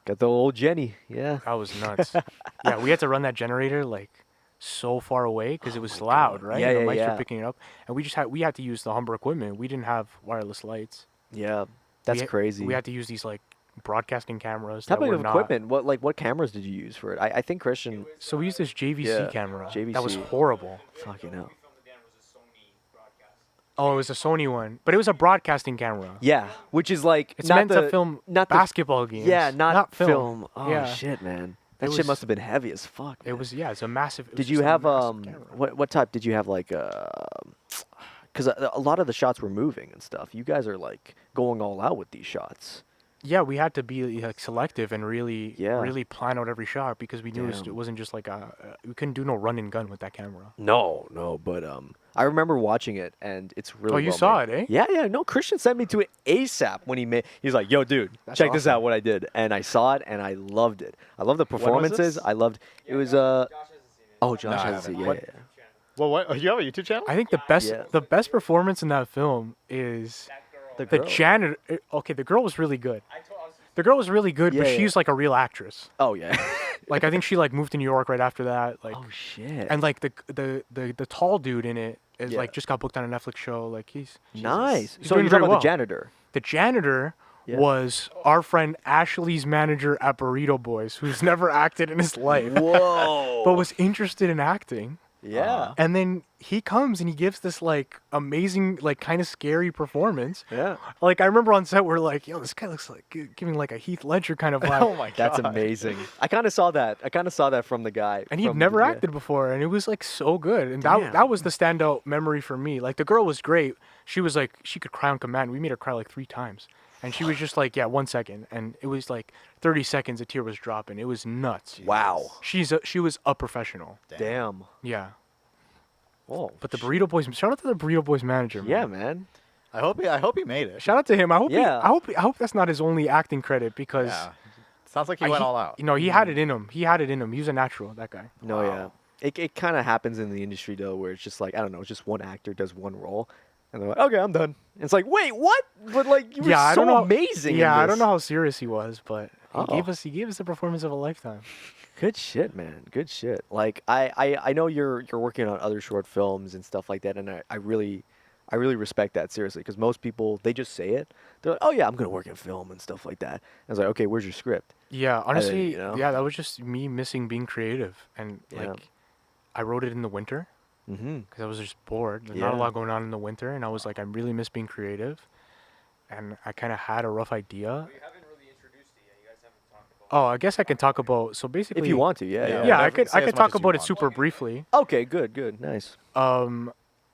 Got the old Jenny. Yeah. That was nuts. Yeah, we had to run that generator like so far away because it was loud, right? Yeah, And the yeah, mics yeah. were picking it up, and we had to use the Humber equipment. We didn't have wireless lights. Yeah. That's we crazy. We had to use these like broadcasting cameras. Type that were of not, equipment. What cameras did you use for it? I think Christian. So we used this JVC Yeah, camera. That was JVC. horrible. Fucking hell. We filmed at the end was a Sony broadcast. Oh, it was a Sony one, but it was a broadcasting camera. Yeah, which is like It's not meant the, to film not the- basketball games. Yeah, not film. film. Oh Yeah. shit, man. That It shit was- must have been heavy as fuck. It man. was it's a massive. it was Did just you a have massive camera. what type did you have like because a lot of the shots were moving and stuff. You guys are like going all out with these shots. Yeah, we had to be like selective and really, Yeah. really plan out every shot because we knew it Damn. wasn't just like we couldn't do no run and gun with that camera. No, but I remember watching it and it's really. Oh, you well saw made. it, eh? Yeah. No, Christian sent me to it ASAP when he made. He's like, "Yo, dude, That's check this awesome. out. What I did," and I saw it and I loved it. I love the was performances. this? I loved. It was Josh hasn't seen it. Oh, Josh No, I hasn't seen. haven't. Yeah, What- yeah, yeah. Well, what you have a YouTube channel? I think the best, Yeah. the best performance in that film is That girl. The the girl. janitor. Okay, the girl was really good. I was The girl was really good, but Yeah, yeah. she's like a real actress. Oh yeah. Like I think she like moved to New York right after that. Like Oh shit. and like the tall dude in it is Yeah. like just got booked on a Netflix show. Like he's nice. He's So doing you're very talking about well. the janitor. The janitor Yeah. was our friend Ashley's manager at Burrito Boys, who's never acted in his life, Whoa. but was interested in acting. yeah. And then he comes and he gives this like amazing, like kind of scary performance. Yeah. Like I remember on set, we're like, "Yo, this guy looks like giving like a Heath Ledger kind of vibe." Oh my god, That's amazing. I kind of saw that from the guy. And he'd from never the- acted before, and it was like so good. And Damn. that was the standout memory for me. Like the girl was great. She was like she could cry on command. We made her cry like 3 times, and she was just like, "Yeah, 1 second," and it was like 30 seconds. A tear was dropping. It was nuts. Wow. She was a professional. Damn. Yeah. Whoa. But the Burrito Boys, shout out to the Burrito Boys manager. Man. Yeah, man. I hope he made it. Shout out to him. I hope. Yeah. I hope that's not his only acting credit because. Yeah. Sounds like he went all out. You know, he had it in him. He had it in him. He was a natural. That guy. No, Wow. yeah. It kind of happens in the industry though, where it's just like I don't know, it's just one actor does one role, and they're like, okay, I'm done. And it's like, wait, what? But like, you were I so don't know. amazing. Yeah, in I don't this. know how serious he was, but He gave us the performance of a lifetime. Good shit, man. Good shit. Like I know you're working on other short films and stuff like that, and I really respect that seriously because most people they just say it. They're like, oh yeah, I'm gonna work in film and stuff like that. And I was like, okay, where's your script? Yeah, honestly, you know? yeah, that was just me missing being creative, and Yeah. like, I wrote it in the winter Mm-hmm. because I was just bored. There's not a Yeah. lot going on in the winter, and I was like, I really miss being creative, and I kind of had a rough idea. We haven't really introduced it yet. You guys haven't talked about. Oh, I guess I can talk about. So basically, If you want to, yeah. Yeah. yeah, I whatever- could say I as could much talk as you about it want. super briefly. Okay, good, nice.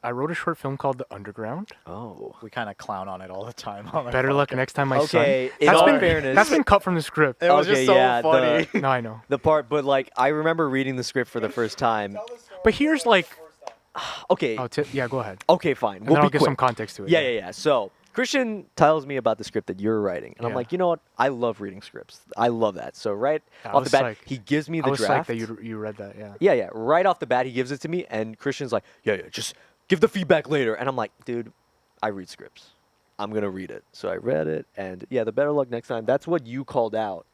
I wrote a short film called The Underground. Oh. We kind of clown on it all the time. On our Better luck podcast. next time, my Okay, son. in That's all been fairness- that's been cut from the script. It was Okay, just so yeah, funny. No, I know. The part, but like I remember reading the script for the first time. But here's like, Okay, yeah, go ahead. okay, fine. And We'll then be I'll give quick. some context to it. Yeah. So Christian tells me about the script that you're writing, and I'm Yeah. like, you know what? I love reading scripts. I love that. So right Yeah, I off the was bat, psyched. he gives me I the was psyched draft. that you read that. Yeah. Yeah. Right off the bat, he gives it to me, and Christian's like, yeah, just give the feedback later. And I'm like, dude, I read scripts. I'm gonna read it. So I read it, and yeah, the better luck next time. That's what you called out,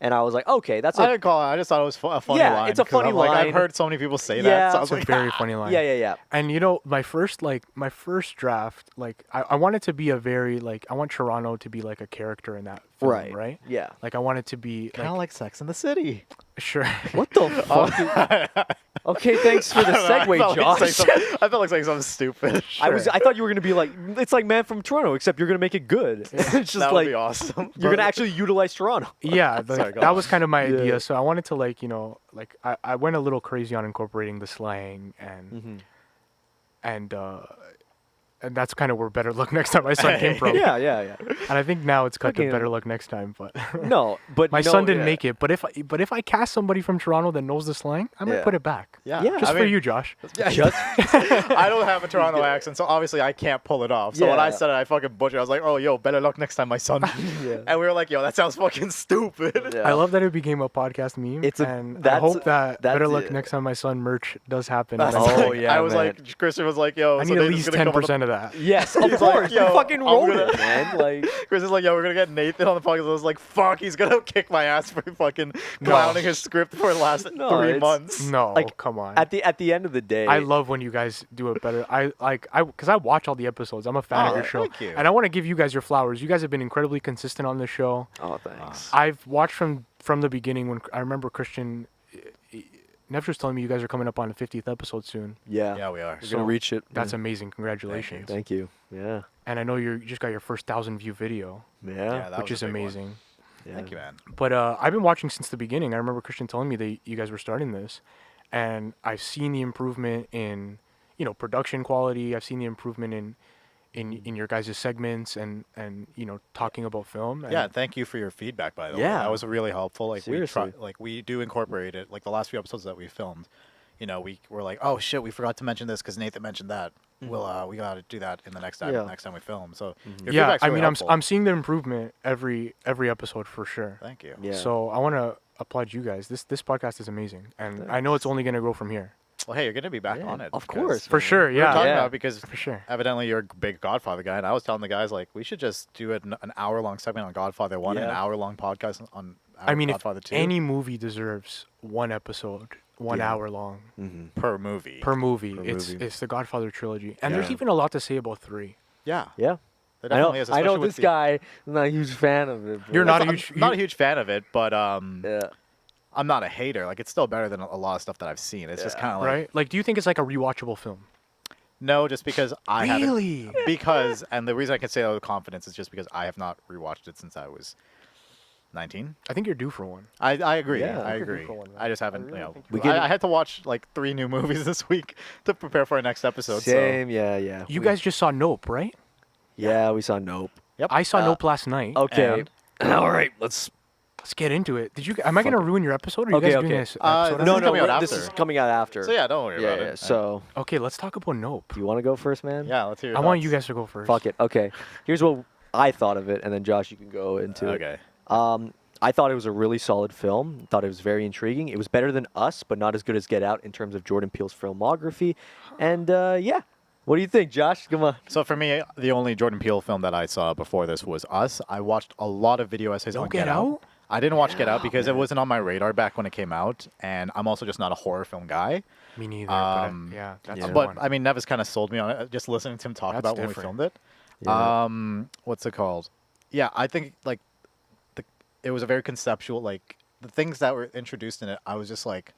and I was like, okay, that's I a didn't call it. I just thought it was a funny Yeah, line. it's a 'cause funny I'm like, line. I've heard so many people say Yeah. that. So I was It's a like, very funny line. yeah. And you know, my first draft, like I want it to be a very like I want Toronto to be like a character in that film, right? Yeah. Like I want it to be kind of like like Sex in the City. sure. What the fuck? Okay, thanks for the I segue, felt like saying Josh. something- I felt like saying something stupid. I thought you were gonna be like, it's like Man from Toronto, except you're gonna make it good. It's just that would like be awesome. you're gonna actually utilize Toronto. Yeah, like, Sorry, go that on. was kind of my Yeah. idea. So I wanted to like, you know, like I went a little crazy on incorporating the slang and that's kind of where Better Luck Next Time my son came from. Yeah. And I think now it's cut Fucking- to Better Luck Next Time, but No, but my no, son didn't yeah. make it. But if I cast somebody from Toronto that knows the slang, I might Yeah. put it back. Yeah, Yeah. Just I for mean, you, Josh. Just I don't have a Toronto accent, so obviously I can't pull it off. So when I Yeah. said it, I fucking butchered. I was like, "Oh, yo, better luck next time, my son." Yeah. And we were like, "Yo, that sounds fucking stupid." Yeah. I love that it became a podcast meme. It's a- and I that's- hope that that's Better Luck it. Next Time my son merch does happen. That's and Oh, like- yeah, I was man. like, Christian was like, "Yo, I so need at Nathan's least gonna come on the 10% of that. Yes, of He's like, course. yo, you fucking I'm wrote gonna- it, man. Like Chris is like, yo, we're gonna get Nathan on the podcast. I was like, fuck, he's gonna kick my ass for fucking clowning his script for the last No, 3 it's- months. No, Like, come on. at the end of the day, I love when you guys do it better. Because I watch all the episodes. I'm a fan of Oh, your show, thank you. and I want to give you guys your flowers. You guys have been incredibly consistent on the show. Oh, thanks. I've watched from the beginning. When I remember Christian, Nev was telling me you guys are coming up on the 50th episode soon. Yeah, Yeah, we are. we're So gonna reach it. That's yeah. amazing. Congratulations. Thank you. Yeah, And I know you just got your first 1,000 view video, yeah. that which was is a big one. amazing. yeah. Thank you, man. But I've been watching since the beginning. I remember Christian telling me that you guys were starting this, and I've seen the improvement in, you know, production quality. I've seen the improvement in your guys' segments and you know, talking about film. And Yeah, thank you for your feedback, by the way. Yeah. That was really helpful. Like Seriously. we do incorporate it. Like the last few episodes that we filmed, you know, we were like, oh shit, we forgot to mention this because Nathan mentioned that. Well, we gotta do that in the next time. Yeah. Next time we film. So your yeah, feedback's I really mean, helpful. I'm seeing the improvement every episode for sure. Thank you. Yeah. So I want to applaud you guys. This podcast is amazing, and I know it's only gonna grow from here. Well, hey, you're gonna be back Yeah, on it. of because course, For sure, We were yeah, talking Yeah. about it because for sure. evidently you're a big Godfather guy, and I was telling the guys like we should just do an hour-long segment on Godfather 1 and an Yeah. hour-long podcast on I mean, if Godfather 2 any movie deserves one episode, 1 Yeah. hour long Mm-hmm. per movie. per movie, Per it's movie. it's the Godfather trilogy, and there's Yeah. even a lot to say about 3. Yeah, Yeah. there I know. definitely is. I know especially with this the- guy. I'm not a huge fan of it. You're but- not a I'm huge- not a huge fan of it, but Yeah. I'm not a hater. Like it's still better than a lot of stuff that I've seen. It's just Yeah. kind of like Right? Like, do you think it's like a rewatchable film? no, just because I haven't. Really? Because and the reason I can say that with confidence is just because I have not rewatched it since I was 19. I think you're due for one. I agree. Yeah, I I think agree. for one, man. I just haven't. really You know, think We could- I had to watch like 3 new movies this week to prepare for our next episode. Same. Yeah. You guys just saw Nope, right? Yeah, we saw Nope. Yep. I saw Uh, Nope last night. Okay. All right. Let's. Let's get into it. Did you? Am I gonna ruin your episode? Or are you Okay, guys doing okay. this Uh, episode? no, after? no. coming out This after. is coming out after. So yeah, don't worry Yeah. about Yeah. it. So, Okay, let's talk about Nope. do you want to go first, man? yeah, let's hear. Your I want thoughts. you guys to go first. Fuck it. Okay. Here's what I thought of it, and then Josh, you can go into it. Okay. I thought it was a really solid film. Thought it was very intriguing. It was better than Us, but not as good as Get Out in terms of Jordan Peele's filmography. And yeah, what do you think, Josh? Come on. So for me, the only Jordan Peele film that I saw before this was Us. I watched a lot of video essays Don't on Get Out? I didn't watch Get Out because it man. wasn't on my radar back when it came out, and I'm also just not a horror film guy. Me neither. Yeah, that's Yeah. the But one. I mean, Nevis kind of sold me on it. Just listening to him talk That's about when we different. filmed it. Yeah. What's it called? Yeah, I think like it was a very conceptual. Like the things that were introduced in it, I was just like,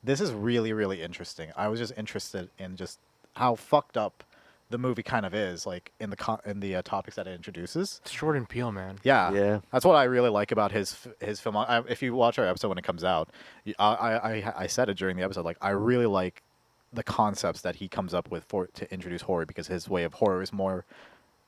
this is really really interesting. I was just interested in just how fucked up the movie kind of is, like in the topics that it introduces. It's Jordan Peele, man. Yeah, Yeah. that's what I really like about his film. If you watch our episode when it comes out, I said it during the episode. Like I really like the concepts that he comes up with to introduce horror, because his way of horror is more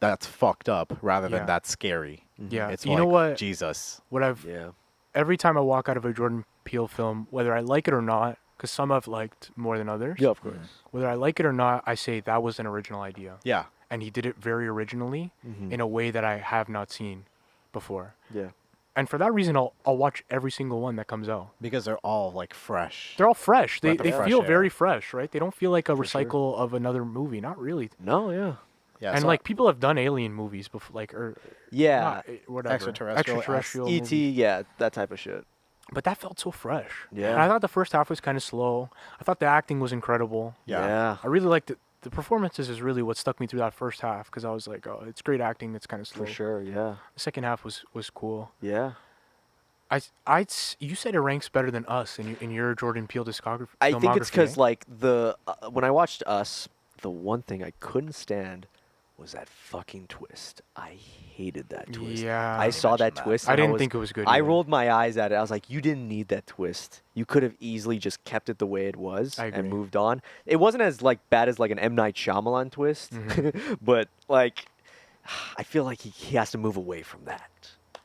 that's fucked up rather than Yeah. that's scary. Yeah. It's You like, know what? Jesus. What I've Yeah. every time I walk out of a Jordan Peele film, whether I like it or not, because some I've liked more than others. Yeah, of course. Whether I like it or not, I say that was an original idea, Yeah, and he did it very originally Mhm. in a way that I have not seen before. Yeah. And for that reason, I'll watch every single one that comes out. because they're all like fresh. They're all fresh. They Breath of fresh feel air. very fresh, right? They don't feel like a For sure. recycle of another movie. Not really. No, yeah. Yeah, And so like people have done alien movies before, like or Yeah. not, whatever Extraterrestrial, E.T., movies. yeah, that type of shit. But that felt so fresh. Yeah. And I thought the first half was kind of slow. I thought the acting was incredible. Yeah. I really liked it. The performances is really what stuck me through that first half, because I was like, oh, it's great acting. It's kind of slow. For sure, yeah. The second half was cool. Yeah. You said it ranks better than Us in your Jordan Peele discography. I think it's filmography, because, eh? like, when I watched Us, the one thing I couldn't stand was that fucking twist. I hated that twist. Yeah. I saw that mentioned that. twist. I and didn't was- think it was good. I either. rolled my eyes at it. I was like, you didn't need that twist. You could have easily just kept it the way it was I and agree. moved on. It wasn't as like bad as like an M. Night Shyamalan twist, Mm-hmm. but like, I feel like he has to move away from that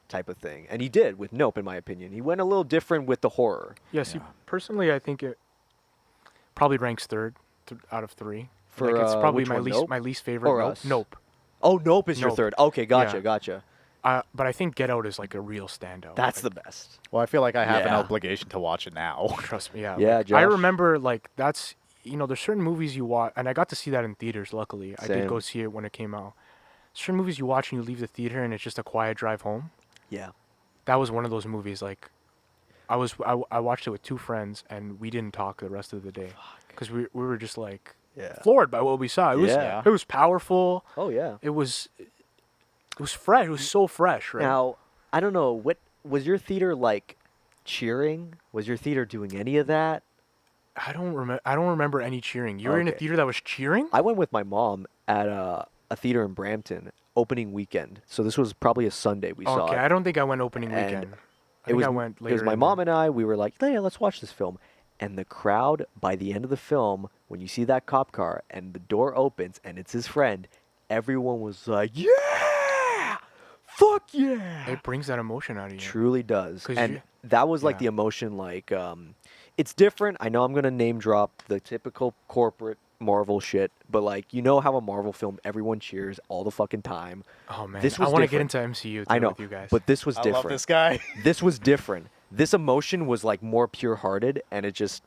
type of thing. And he did with Nope, in my opinion. He went a little different with the horror. Yes. Yeah. Personally, I think it probably ranks third out of three. For, like it's probably which my one, least Nope? my least favorite. Or Nope. Us? Nope. Oh, Nope is your Nope. third. Okay, gotcha, Yeah. gotcha. But I think Get Out is like a real standout. That's like, the best. Well, I feel like I have an Yeah. obligation to watch it now. Trust me. Yeah. Yeah, like, I Josh? remember like that's there's certain movies you watch, and I got to see that in theaters. Luckily, I did Same. go see it when it came out. Certain movies you watch and you leave the theater and it's just a quiet drive home. Yeah. That was one of those movies. Like, I watched it with two friends and we didn't talk the rest of the day because we were just like Yeah. floored by what we saw. Yeah. It was powerful. Oh, yeah. It was fresh. It was so fresh, right? Now, I don't know, what was your theater like cheering? Was your theater doing any of that? I don't remember any cheering. You were in a Okay. theater that was cheering? I went with my mom at a theater in Brampton opening weekend. So this was probably a Sunday we saw Okay, it. I don't think I went opening And weekend. I It think was I went it later. was my in mom the- and I. We were like, yeah, let's watch this film. And the crowd, by the end of the film, when you see that cop car and the door opens and it's his friend, everyone was like, yeah, fuck yeah. It brings that emotion out of you. Truly does. 'Cause And you- that was like yeah. the emotion, like, it's different. I know I'm going to name drop the typical corporate Marvel shit, but like, you know how a Marvel film, everyone cheers all the fucking time. Oh man, This I was want to get different. into MCU too I know, with you guys. but this was I different. love this guy. This was different. This emotion was like more pure-hearted, and it just,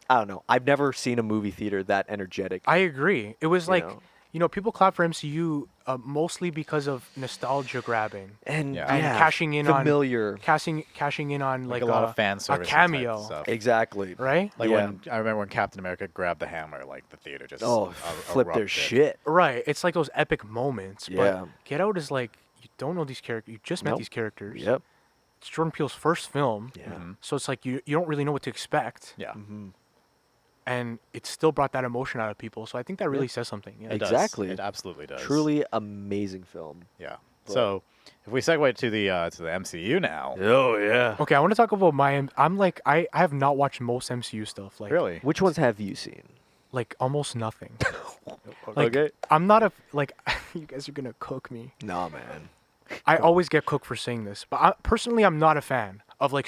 I don't know. I've never seen a movie theater that energetic. I agree. It was You like, know? people clap for MCU mostly because of nostalgia grabbing, and Yeah. and yeah, cashing in familiar. cashing in on Like like a lot of fan a service cameo, stuff. Exactly. right? Like Yeah. when I remember when Captain America grabbed the hammer, like the theater just Oh, flip their erupted. shit. Right. It's like those epic moments. Yeah. But Get Out is like you don't know these characters. You just met Nope. these characters. Yep. It's Jordan Peele's first film. Yeah. Mhm. So it's like you don't really know what to expect, Yeah, Mm-hmm. and it still brought that emotion out of people. So I think that really says something. Yeah. it does. Exactly. It absolutely does. Truly amazing film. Yeah. But- So if we segue to the MCU now, Oh yeah. Okay, I want to talk about I'm like I have not watched most MCU stuff. Like really, Which ones have you seen? like almost nothing. Like, Okay. I'm not a like you guys are gonna cook me. Nah, man. I always get cooked for saying this, but personally, I'm not a fan of like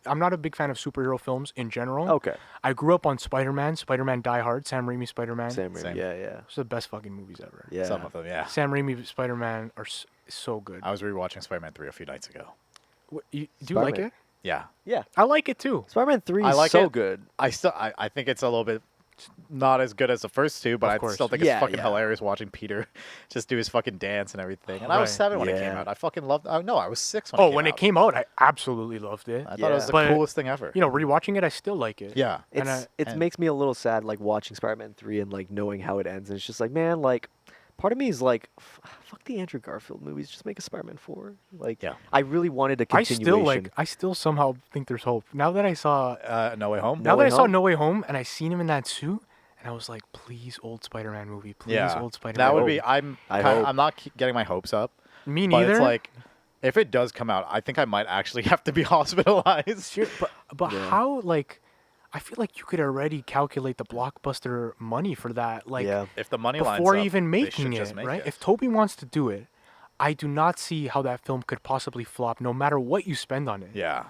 I'm not a big fan of superhero films in general. Okay. I grew up on Spider-Man, Spider-Man Die Hard, Sam Raimi Spider-Man. Same. Same. Yeah, yeah. It's the best fucking movies ever. Yeah. some of them, yeah. Sam Raimi Spider-Man are so good. I was rewatching Spider-Man 3 a few nights ago. Do you like Spider-Man. it? Yeah, Yeah. I like it too. Spider-Man 3 I is like so it. good. I think it's a little bit not as good as the first two, but Of I course. still think Yeah, it's fucking yeah. hilarious watching Peter just do his fucking dance and everything. And I was Right. 7 when it came Yeah. out. I fucking loved. Oh no, I was 6 when. Oh, it came when out. it came out, I absolutely loved it. I thought it was Yeah. the But, coolest thing ever. You know, rewatching it, I still like it. Yeah. And It and- makes me a little sad, like watching Spider-Man 3 and like knowing how it ends, and it's just like, man, like, part of me is like, fuck the Andrew Garfield movies, just make a Spider-Man 4. Like, Yeah. I really wanted a I continuation. still somehow think there's hope. Now that I saw, No Way Home. No now that Way I saw Home? No Way Home, and I seen him in that suit, and I was like, please, old Spider-Man movie, please, Yeah. old Spider-Man. That would hope. be. I hope. I'm not getting my hopes up. Me But neither. it's like, if it does come out, I think I might actually have to be hospitalized. But Yeah. how, like, I feel like you could already calculate the blockbuster money for that, like, yeah. If the money lines before up, even they making should it, just make right? it. If Toby wants to do it, I do not see how that film could possibly flop, no matter what you spend on it. Yeah.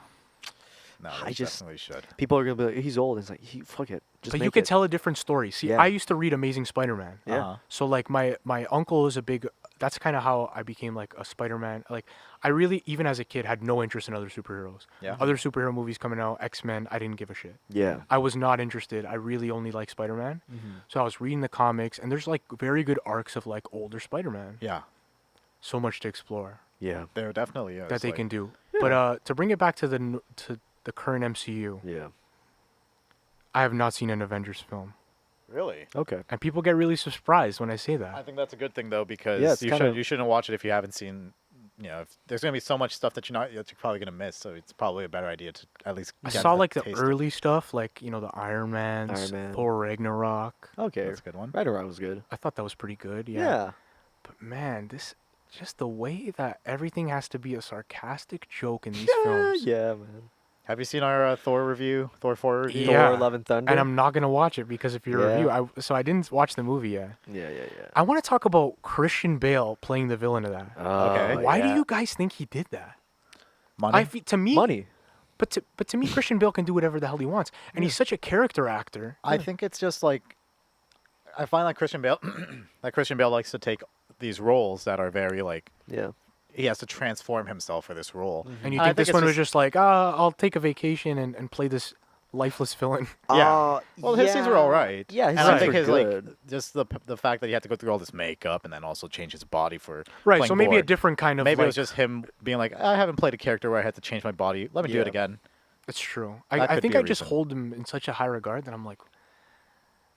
No, I they just- definitely should. People are gonna be like, he's old. It's like, fuck it. Just But make you could it. tell a different story. See, Yeah. I used to read Amazing Spider-Man. Yeah. Uh-huh. So like my uncle is a big. That's kind of how I became like a Spider-Man. Like I really, even as a kid, had no interest in other superheroes. Yeah. Other superhero movies coming out, X-Men, I didn't give a shit. Yeah. I was not interested. I really only like Spider-Man. So I was reading the comics, and there's like very good arcs of like older Spider-Man. Yeah. So much to explore Yeah. There definitely is. that they like- can do. But to bring it back to the current MCU, Yeah. I have not seen an Avengers film, Really? Okay. and people get really surprised when I say I that. think that's a good thing though, because Yeah, it's you kinda- shouldn't watch it if you haven't seen. You know, if there's gonna be so much stuff that you're probably gonna miss. So it's probably a better idea to at least. I get saw a like the taste of- early stuff, like the Iron Man, Iron Man. Thor Ragnarok. Okay. That's a good one. Ragnarok was good. I thought that was pretty good. Yeah. Yeah. But man, this just the way that everything has to be a sarcastic joke in these films. Yeah, man. Have you seen our Thor review? Thor 4 review? Yeah. Thor: Love and Thunder. And I'm not gonna watch it because of your Yeah. review. So I didn't watch the movie yet. Yeah, yeah, yeah. I want to talk about Christian Bale playing the villain of that. Okay. Why do yeah. you guys think he did that? Money. To me, Money? But to me, Christian Bale can do whatever the hell he wants, and he's such a character actor. I think it's just like I find like Christian Bale likes to take these roles that are very like Yeah. he has to transform himself for this role. And you I think this it's one was just like, I'll take a vacation and play this lifeless villain. Yeah. Well, his scenes were all right. Yeah, his and I scenes think were his good. like just the fact that he had to go through all this makeup and then also change his body for Right. playing So maybe a Gord. different kind of. Maybe like, it was just him being like, I haven't played a character where I had to change my body. Let me do it Yeah. again. It's true. That I could think be a I just reason. hold him in such a high regard that I'm like,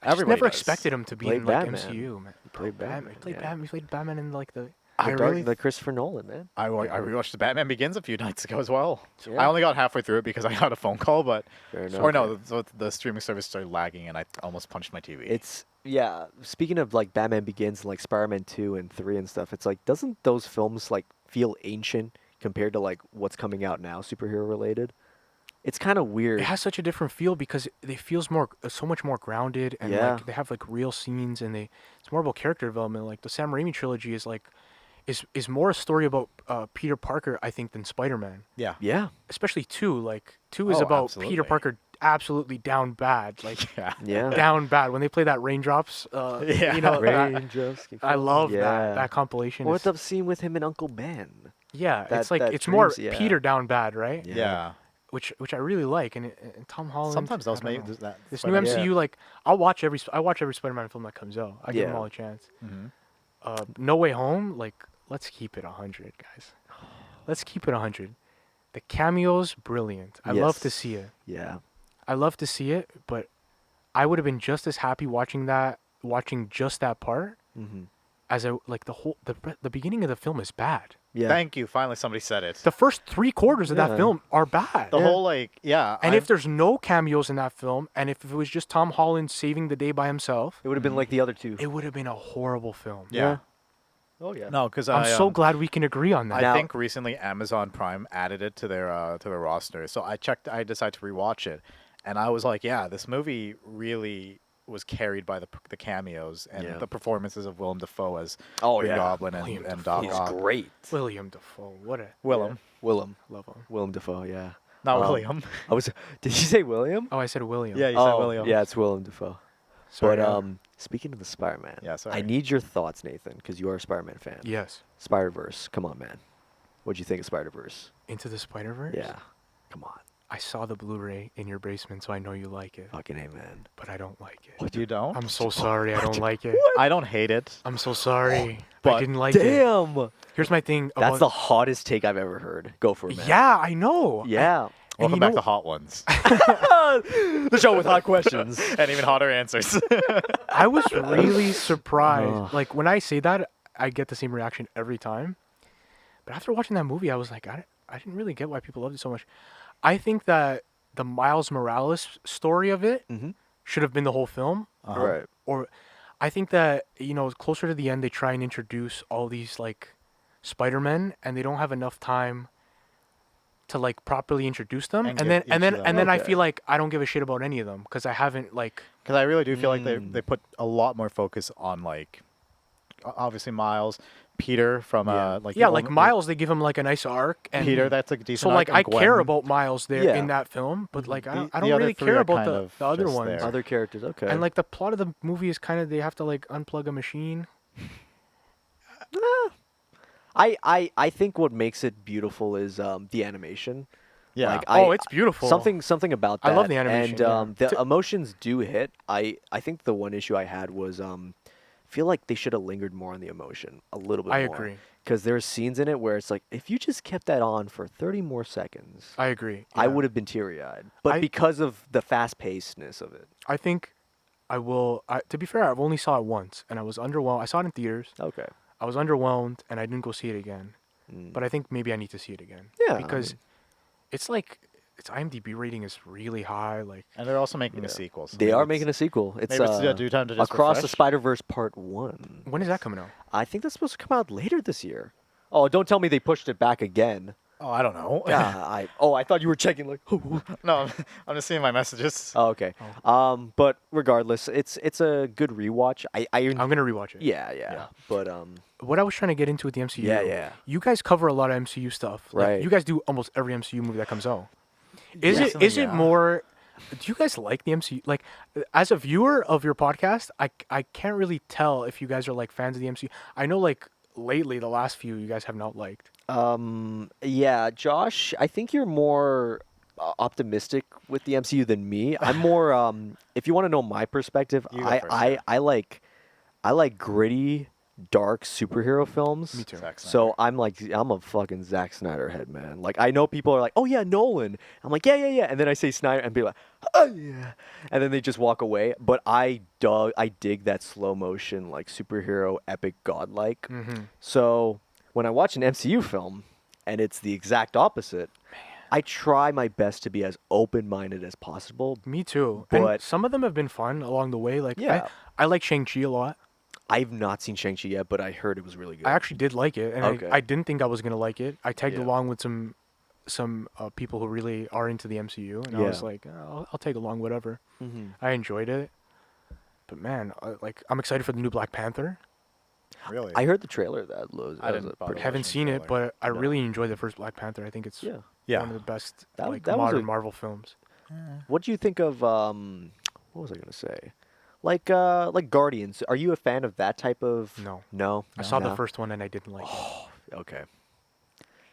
I just Everybody never does. expected him to be Played in like Batman. MCU, man. He played Batman. Batman, He played yeah. Batman. He played Batman in like the. The Christopher Nolan, man. I rewatched the Batman Begins a few nights ago as well. Yeah. I only got halfway through it because I got a phone call, but Fair enough. or no, the streaming service started lagging and I almost punched my TV. It's yeah. Speaking of like Batman Begins and like Spider-Man 2 and 3 and stuff, it's like doesn't those films like feel ancient compared to like what's coming out now, superhero related? It's kind of weird. It has such a different feel because it feels so much more grounded, and Yeah. like they have like real scenes, and it's more about character development. Like the Sam Raimi trilogy is like is more a story about Peter Parker, I think, than Spider-Man. yeah. Yeah. Especially 2. Like 2 is Oh, about absolutely. Peter Parker absolutely down bad, like Yeah. Yeah. down bad. When they play that Raindrops, Yeah. you know, that- Raindrops keep I falling. love Yeah. that compilation. Or is- the scene with him and Uncle Ben. yeah, that- it's like that it's more dreams- yeah. Peter down bad, right? Yeah. Yeah. Which I really like, and Tom Holland. Sometimes I those don't make know. that. This new Spider-Man- MCU, like I watch every Spider-Man film that comes out. I give them Yeah. all a chance. Mhm. No Way Home, like let's keep it 100, guys. Let's keep it 100. The cameos, brilliant. I love to Yes. see it. Yeah. I love to see it, but I would have been just as happy watching just that part Mm-hmm. as the beginning of the film is bad. Yeah. Thank you. Finally, somebody said it. The first 3/4 of Yeah. that film are bad. The whole like yeah. And if there's no cameos in that film, and if it was just Tom Holland saving the day by himself, It would have been like the other two. it would have been a horrible film. yeah. Oh yeah. No, because I'm so glad we can agree on that. I Now- think recently Amazon Prime added it to their roster. So I decided to rewatch it, and I was like, yeah, this movie really was carried by the cameos and Yeah. the performances of Willem Dafoe as Oh, Green yeah. Goblin William and Dafoe. Doc He's Ock. great. William Dafoe, what a Willem, Willem. love him. Willem Dafoe. Yeah. not Um, William. I was. Did you say William? Oh, I said William. Yeah, you oh, said William. Yeah, it's Willem Dafoe. Sorry, But speaking of the Spider-Man, Yeah, sorry. I need your thoughts, Nathan, because you are a Spider-Man fan. Yes. Spider-Verse, come on, man. What'd you think of Spider-Verse? Into the Spider-Verse. Yeah, come on. I saw the Blu-ray in your basement, so I know you like it, Fucking A, man. but I don't like it. What, you don't? I'm so sorry. I don't like it. I don't hate it. I'm so sorry. I But didn't like it. Damn. Here's my thing. That's the about, hottest take I've ever heard. Go for it, man. Yeah, I know. Yeah. Welcome you back know- to Hot Ones. The show with hot questions. And even hotter answers. I was really surprised. Ugh. Like when I say that, I get the same reaction every time. But after watching that movie, I was like, I didn't really get why people loved it so much. I think that the Miles Morales story of it Mhm. should have been the whole film. Right. Or I think that, closer to the end, they try and introduce all these like Spider-Men, and they don't have enough time to like properly introduce them. And And give then each and then of them- and then I Okay. feel like I don't give a shit about any of them because I haven't like. Because I really do feel like Mm. they put a lot more focus on like, obviously Miles, Peter from Yeah. like Yeah, the like only- Miles, they give him like a nice arc, and Peter, that's like a decent. so arc, like and I care Gwen. about Miles there Yeah. in that film, but like I The- don't the other really three care are about kind the of other just ones. there. Other characters, okay. And like the plot of the movie is kind of they have to like unplug a machine. I think what makes it beautiful is the animation. Yeah. Like, Oh, it's beautiful. Something about that. I love the animation, And yeah. the emotions do hit. I think the one issue I had was feel like they should have lingered more on the emotion a little bit I more. agree. Because there's scenes in it where it's like, if you just kept that on for 30 more seconds, I agree. I yeah. would have been teary-eyed. But I- because of the fast-pacedness of it. I think I will. To be fair, I've only saw it once, and I was underwhelmed. I saw it in theaters. Okay. I was underwhelmed, and I didn't go see it again. Mm. But I think maybe I need to see it again. Yeah, I Because mean- it's like its IMDb rating is really high. Like And they're also making Yeah. a sequel. So They maybe are it's- making a sequel. It's maybe it's due time to just Across the refresh. Spider-Verse Part 1. when is that coming out? I think that's supposed to come out later this year. Oh, don't tell me they pushed it back again. Oh, I don't know. I thought you were checking like. No, I'm just seeing my messages. Oh, okay. But regardless, it's a good rewatch. I'm gonna rewatch it. yeah. But What I was trying to get into with the MCU. Yeah. You guys cover a lot of MCU stuff. Like, Right. You guys do almost every MCU movie that comes out. Is Definitely, it yeah. more? Do you guys like the MCU? Like, as a viewer of your podcast, I can't really tell if you guys are like fans of the MCU. I know like lately the last few you guys have not liked. yeah, Josh, I think you're more optimistic with the MCU than me. I'm more if you want to know my perspective, You go first, I like gritty, dark superhero films. Me too. Zack So I'm a fucking Zack Snyder head, man. Like I know people are like, oh yeah, Nolan. I'm like, yeah, and then I say Snyder, and people are like, oh yeah, and then they just walk away. But I dig that slow motion, like superhero, epic, godlike. Mm-hmm. So when I watch an MCU film, and it's the exact opposite, I try my best to be as open-minded as possible. Me too. And But- some of them have been fun along the way. Like Yeah. I like Shang-Chi a lot. I've not seen Shang-Chi yet, but I heard it was really good. I actually did like it, and Okay. I didn't think I was gonna like it. I tagged Yeah. along with some people who really are into the MCU, and I was Yeah. like, I'll take along whatever. Mhm. I enjoyed it, but man, like I'm excited for the new Black Panther. Really? I heard the trailer that was. I didn't bother Haven't watching seen the it, trailer. but I No. really enjoyed the first Black Panther. I think it's Yeah. Yeah. one of the best That- like that was modern a- Marvel films. What do you think of what was I gonna say? Like Guardians. Are you a fan of that type of? No. No. I saw the No? first one and I didn't like it. Okay.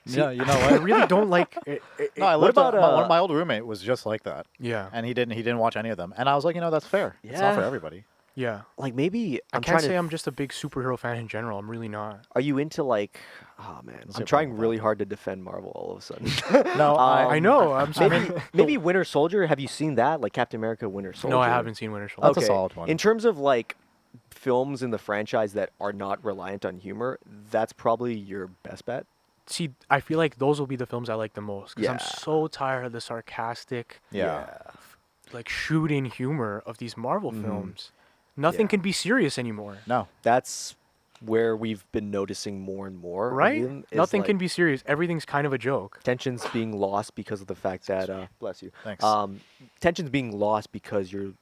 Yeah, you know I what? really don't like it. No, I What lived about, my old roommate was just like that, Yeah, and he didn't watch any of them, and I was like, that's fair. It's not for Yeah. everybody. yeah. Like maybe I I'm can't trying say to. I'm just a big superhero fan in general. I'm really not. Are you into like? Oh man, What's I'm your trying problem with really hard to defend Marvel all of a sudden. No, I know. I'm sorry. maybe Winter Soldier. Have you seen that? Like Captain America, Winter Soldier. No, I haven't seen Winter Soldier. That's a solid one. In terms of like films in the franchise that are not reliant on humor, that's probably your best bet. See, I feel like those will be the films I like the most because I'm Yeah. so tired of the sarcastic, Yeah. like shooting humor of these Marvel Mhm. films. Nothing Yeah. can be serious anymore, No. That's where we've been noticing more and more. right? even, is, Nothing like, can be serious. Everything's kind of a joke. tensions being lost because of the fact that bless you. Thanks. Tensions being lost because you're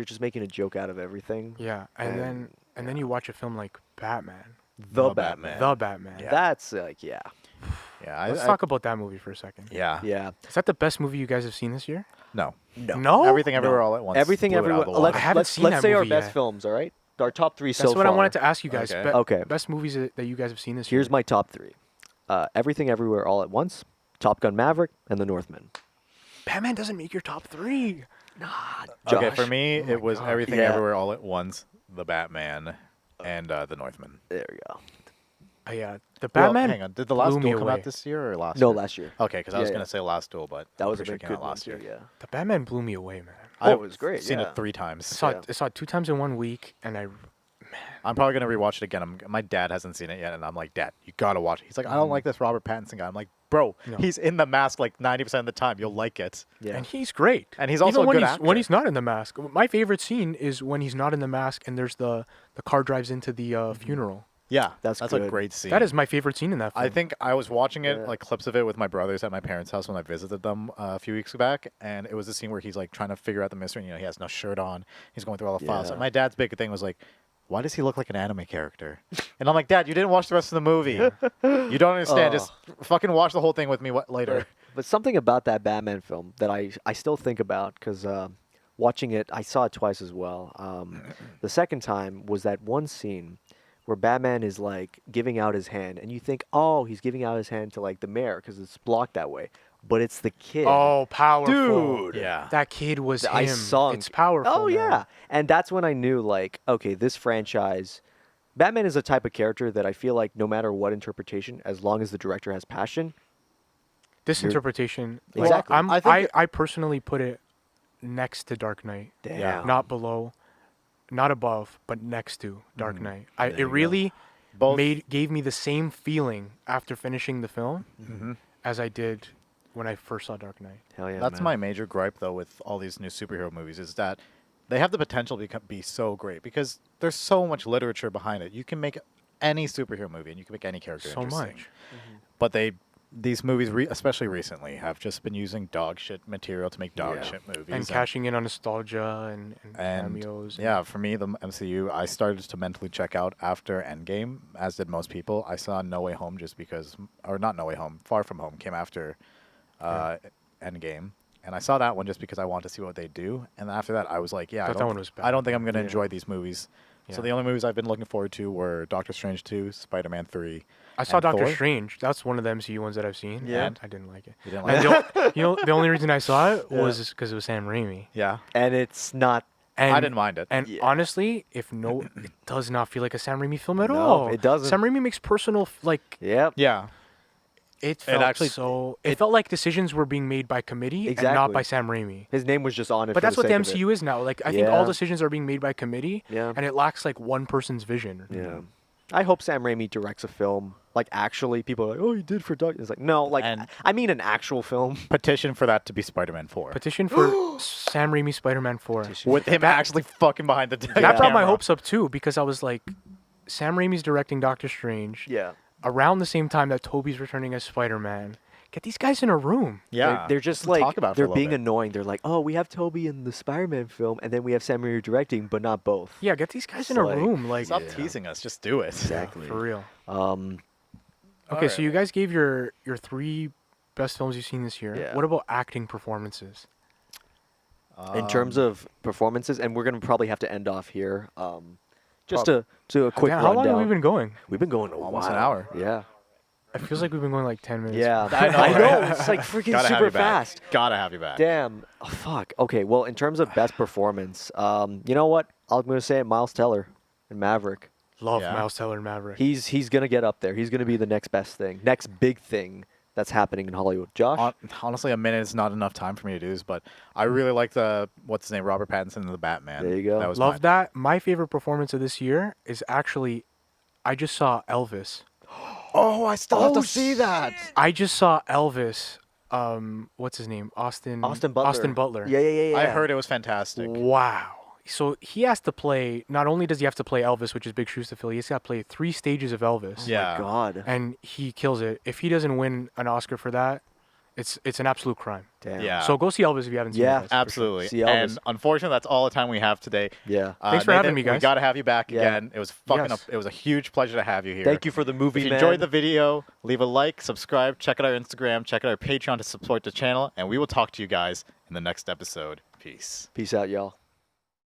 just making a joke out of everything. Yeah, and then you watch a film like Batman, The The Batman. The Batman. Yeah. That's like yeah. Yeah. Let's talk about that movie for a second. Yeah. Yeah. Is that the best movie you guys have seen this year? No. No. Everything, everywhere, all at once. Everything blew it out everywhere. of the water. I haven't seen let's that say our movie best yet. films, all right? Our top 3 so That's what far. I wanted to ask you guys. Okay. Okay. Best movies that you guys have seen this year. Here's my top 3. Everything Everywhere All at Once, Top Gun Maverick, and The Northman. Batman doesn't make your top 3. Okay, Josh. for me, Oh my it was God. Everything Yeah. Everywhere All at Once, The Batman, and The Northman. There we go. Yeah, the Well, Batman. hang on. Did The Last blew me Duel come away. out this year or last No, year? last year. Okay, because I was Yeah, going yeah. to say Last Duel, but That I'm was a pretty sure big it came good out one last too. year. Yeah. The Batman blew me away, man. Oh, it was great. Seen yeah. it 3 times. I saw it 2 times in 1 week, and I'm probably going to rewatch it again. My dad hasn't seen it yet, and I'm like, Dad, you got to watch it. He's like, I don't like this Robert Pattinson guy. I'm like, bro, No. he's in The Mask like 90% of the time. You'll like it. Yeah. and he's great. And he's also Even a when good he's actor. when he's not in the mask. My favorite scene is when he's not in the mask, and there's the car drives into the funeral. Yeah, That's a good. great scene. That is my favorite scene in that film. I think I was watching it, Yeah. like clips of it with my brothers at my parents' house when I visited them a few weeks back, and it was a scene where he's like trying to figure out the mystery. And, he has no shirt on. He's going through all the files. Yeah. And my dad's big thing was like, why does he look like an anime character? And I'm like, Dad, you didn't watch the rest of the movie. You don't understand. Oh. Just fucking watch the whole thing with me later. But something about that Batman film that I still think about because watching it, I saw it twice as well. The second time was that one scene where Batman is like giving out his hand, and you think, oh, he's giving out his hand to like the mayor because it's blocked that way, but it's the kid. Oh, powerful. Dude. Yeah. That kid was I him. sunk. It's powerful. Oh man. yeah, and that's when I knew like, okay, this franchise, Batman is a type of character that I feel like no matter what interpretation, as long as the director has passion, This You're- interpretation. Exactly. Well, I think I personally put it next to Dark Knight. Yeah. Not below, not above, but next to Dark Knight. There It you go. really Both. gave me the same feeling after finishing the film Mhm. as I did when I first saw Dark Knight. hell yeah, That's man. my major gripe though with all these new superhero movies is that they have the potential to be so great because there's so much literature behind it. You can make any superhero movie and you can make any character So interesting. much. But these movies, especially recently, have just been using dog shit material to make dog Yeah. shit movies. And cashing in on nostalgia and and cameos. and- yeah, for me, the MCU, I started to mentally check out after Endgame, as did most people. I saw No Way Home just because, or not No Way Home, Far From Home came after Endgame. And I saw that one just because I wanted to see what they do. And after that, I was like, yeah, Thought that one was I don't bad. think I'm going to Yeah. enjoy these movies. So Yeah. the only movies I've been looking forward to were Doctor Strange 2, Spider-Man 3. I saw and Doctor Thor. Strange. That's one of the MCU ones that I've seen. Yeah. And I didn't like it. You didn't And like it? the only reason I saw it Yeah. was because it was Sam Raimi. Yeah. and it's not. And, I didn't mind it. And Yeah. honestly, it does not feel like a Sam Raimi film at No, all. it doesn't. Sam Raimi makes personal Yep. Yeah. It felt actually- it felt like decisions were being made by committee and not Exactly. by Sam Raimi. His name was just on it. But for that's what the sake of it. MCU is now. Like I think all Yeah. decisions are being made by committee, Yeah. and it lacks like one person's vision. Yeah. I hope Sam Raimi directs a film. Like actually, people are like, "Oh, he did for Doug." It's like, no, like And- I mean an actual film. Petition for that to be Spider-Man 4. Petition for Sam Raimi Spider-Man 4. With him actually fucking behind the That brought my camera. hopes up too because I was like, Sam Raimi's directing Doctor Strange Yeah. around the same time that Tobey's returning as Spider-Man. Get these guys in a room. Yeah. They're just Let's like talk about it for a they're little being bit. annoying. They're like, "Oh, we have Toby in the Spider-Man film, and then we have Sam Raimi directing, but not both." Yeah, get these guys It's in a like- room. Like Stop Yeah. teasing us. Just do it. Exactly. for real. Um, Okay, so you Alright. guys gave your 3 best films you've seen this year. Yeah. What about acting performances? in terms of performances, and we're gonna probably have to end off here. Just Prob- to a quick Damn, how long rundown. have we been going? We've been going Almost while. an hour. Yeah. It feels like we've been going like 10 minutes. Yeah. I know, I know. right? It's like freaking Gotta have super you back. fast. Gotta have you back. Damn. Oh, fuck. Okay. Well, in terms of best performance, you know what? I'm gonna say it, Miles Teller in Maverick. Love Yeah. Miles Teller and Maverick. He's gonna get up there. He's gonna be the next best thing, next big thing that's happening in Hollywood. Josh. Honestly, a minute is not enough time for me to do this, but I really like what's his name, Robert Pattinson in the Batman. There you go. That was Love mine. that. My favorite performance of this year is actually, I just saw Elvis. Oh, I still have Oh, to see that. I just saw Elvis. What's his name? Austin Butler. Austin Butler. Yeah. I heard it was fantastic. Wow. So he has to play. Not only does he have to play Elvis, which is big shoes to fill, he has got to play 3 stages of Elvis. Yeah. Oh my God. And he kills it. If he doesn't win an Oscar for that, it's an absolute crime. Damn. Yeah. So go see Elvis if you haven't seen Yeah. it. guys, for sure. Absolutely. See Elvis. And unfortunately, that's all the time we have today. Yeah. Thanks for having me, We guys. got to have you back Yeah. again. It was fucking. Yes. It was a huge pleasure to have you here. Thank you for the movie, If you man. enjoyed the video, leave a like, subscribe, check out our Instagram, check out our Patreon to support the channel, and we will talk to you guys in the next episode. Peace. Peace out, y'all.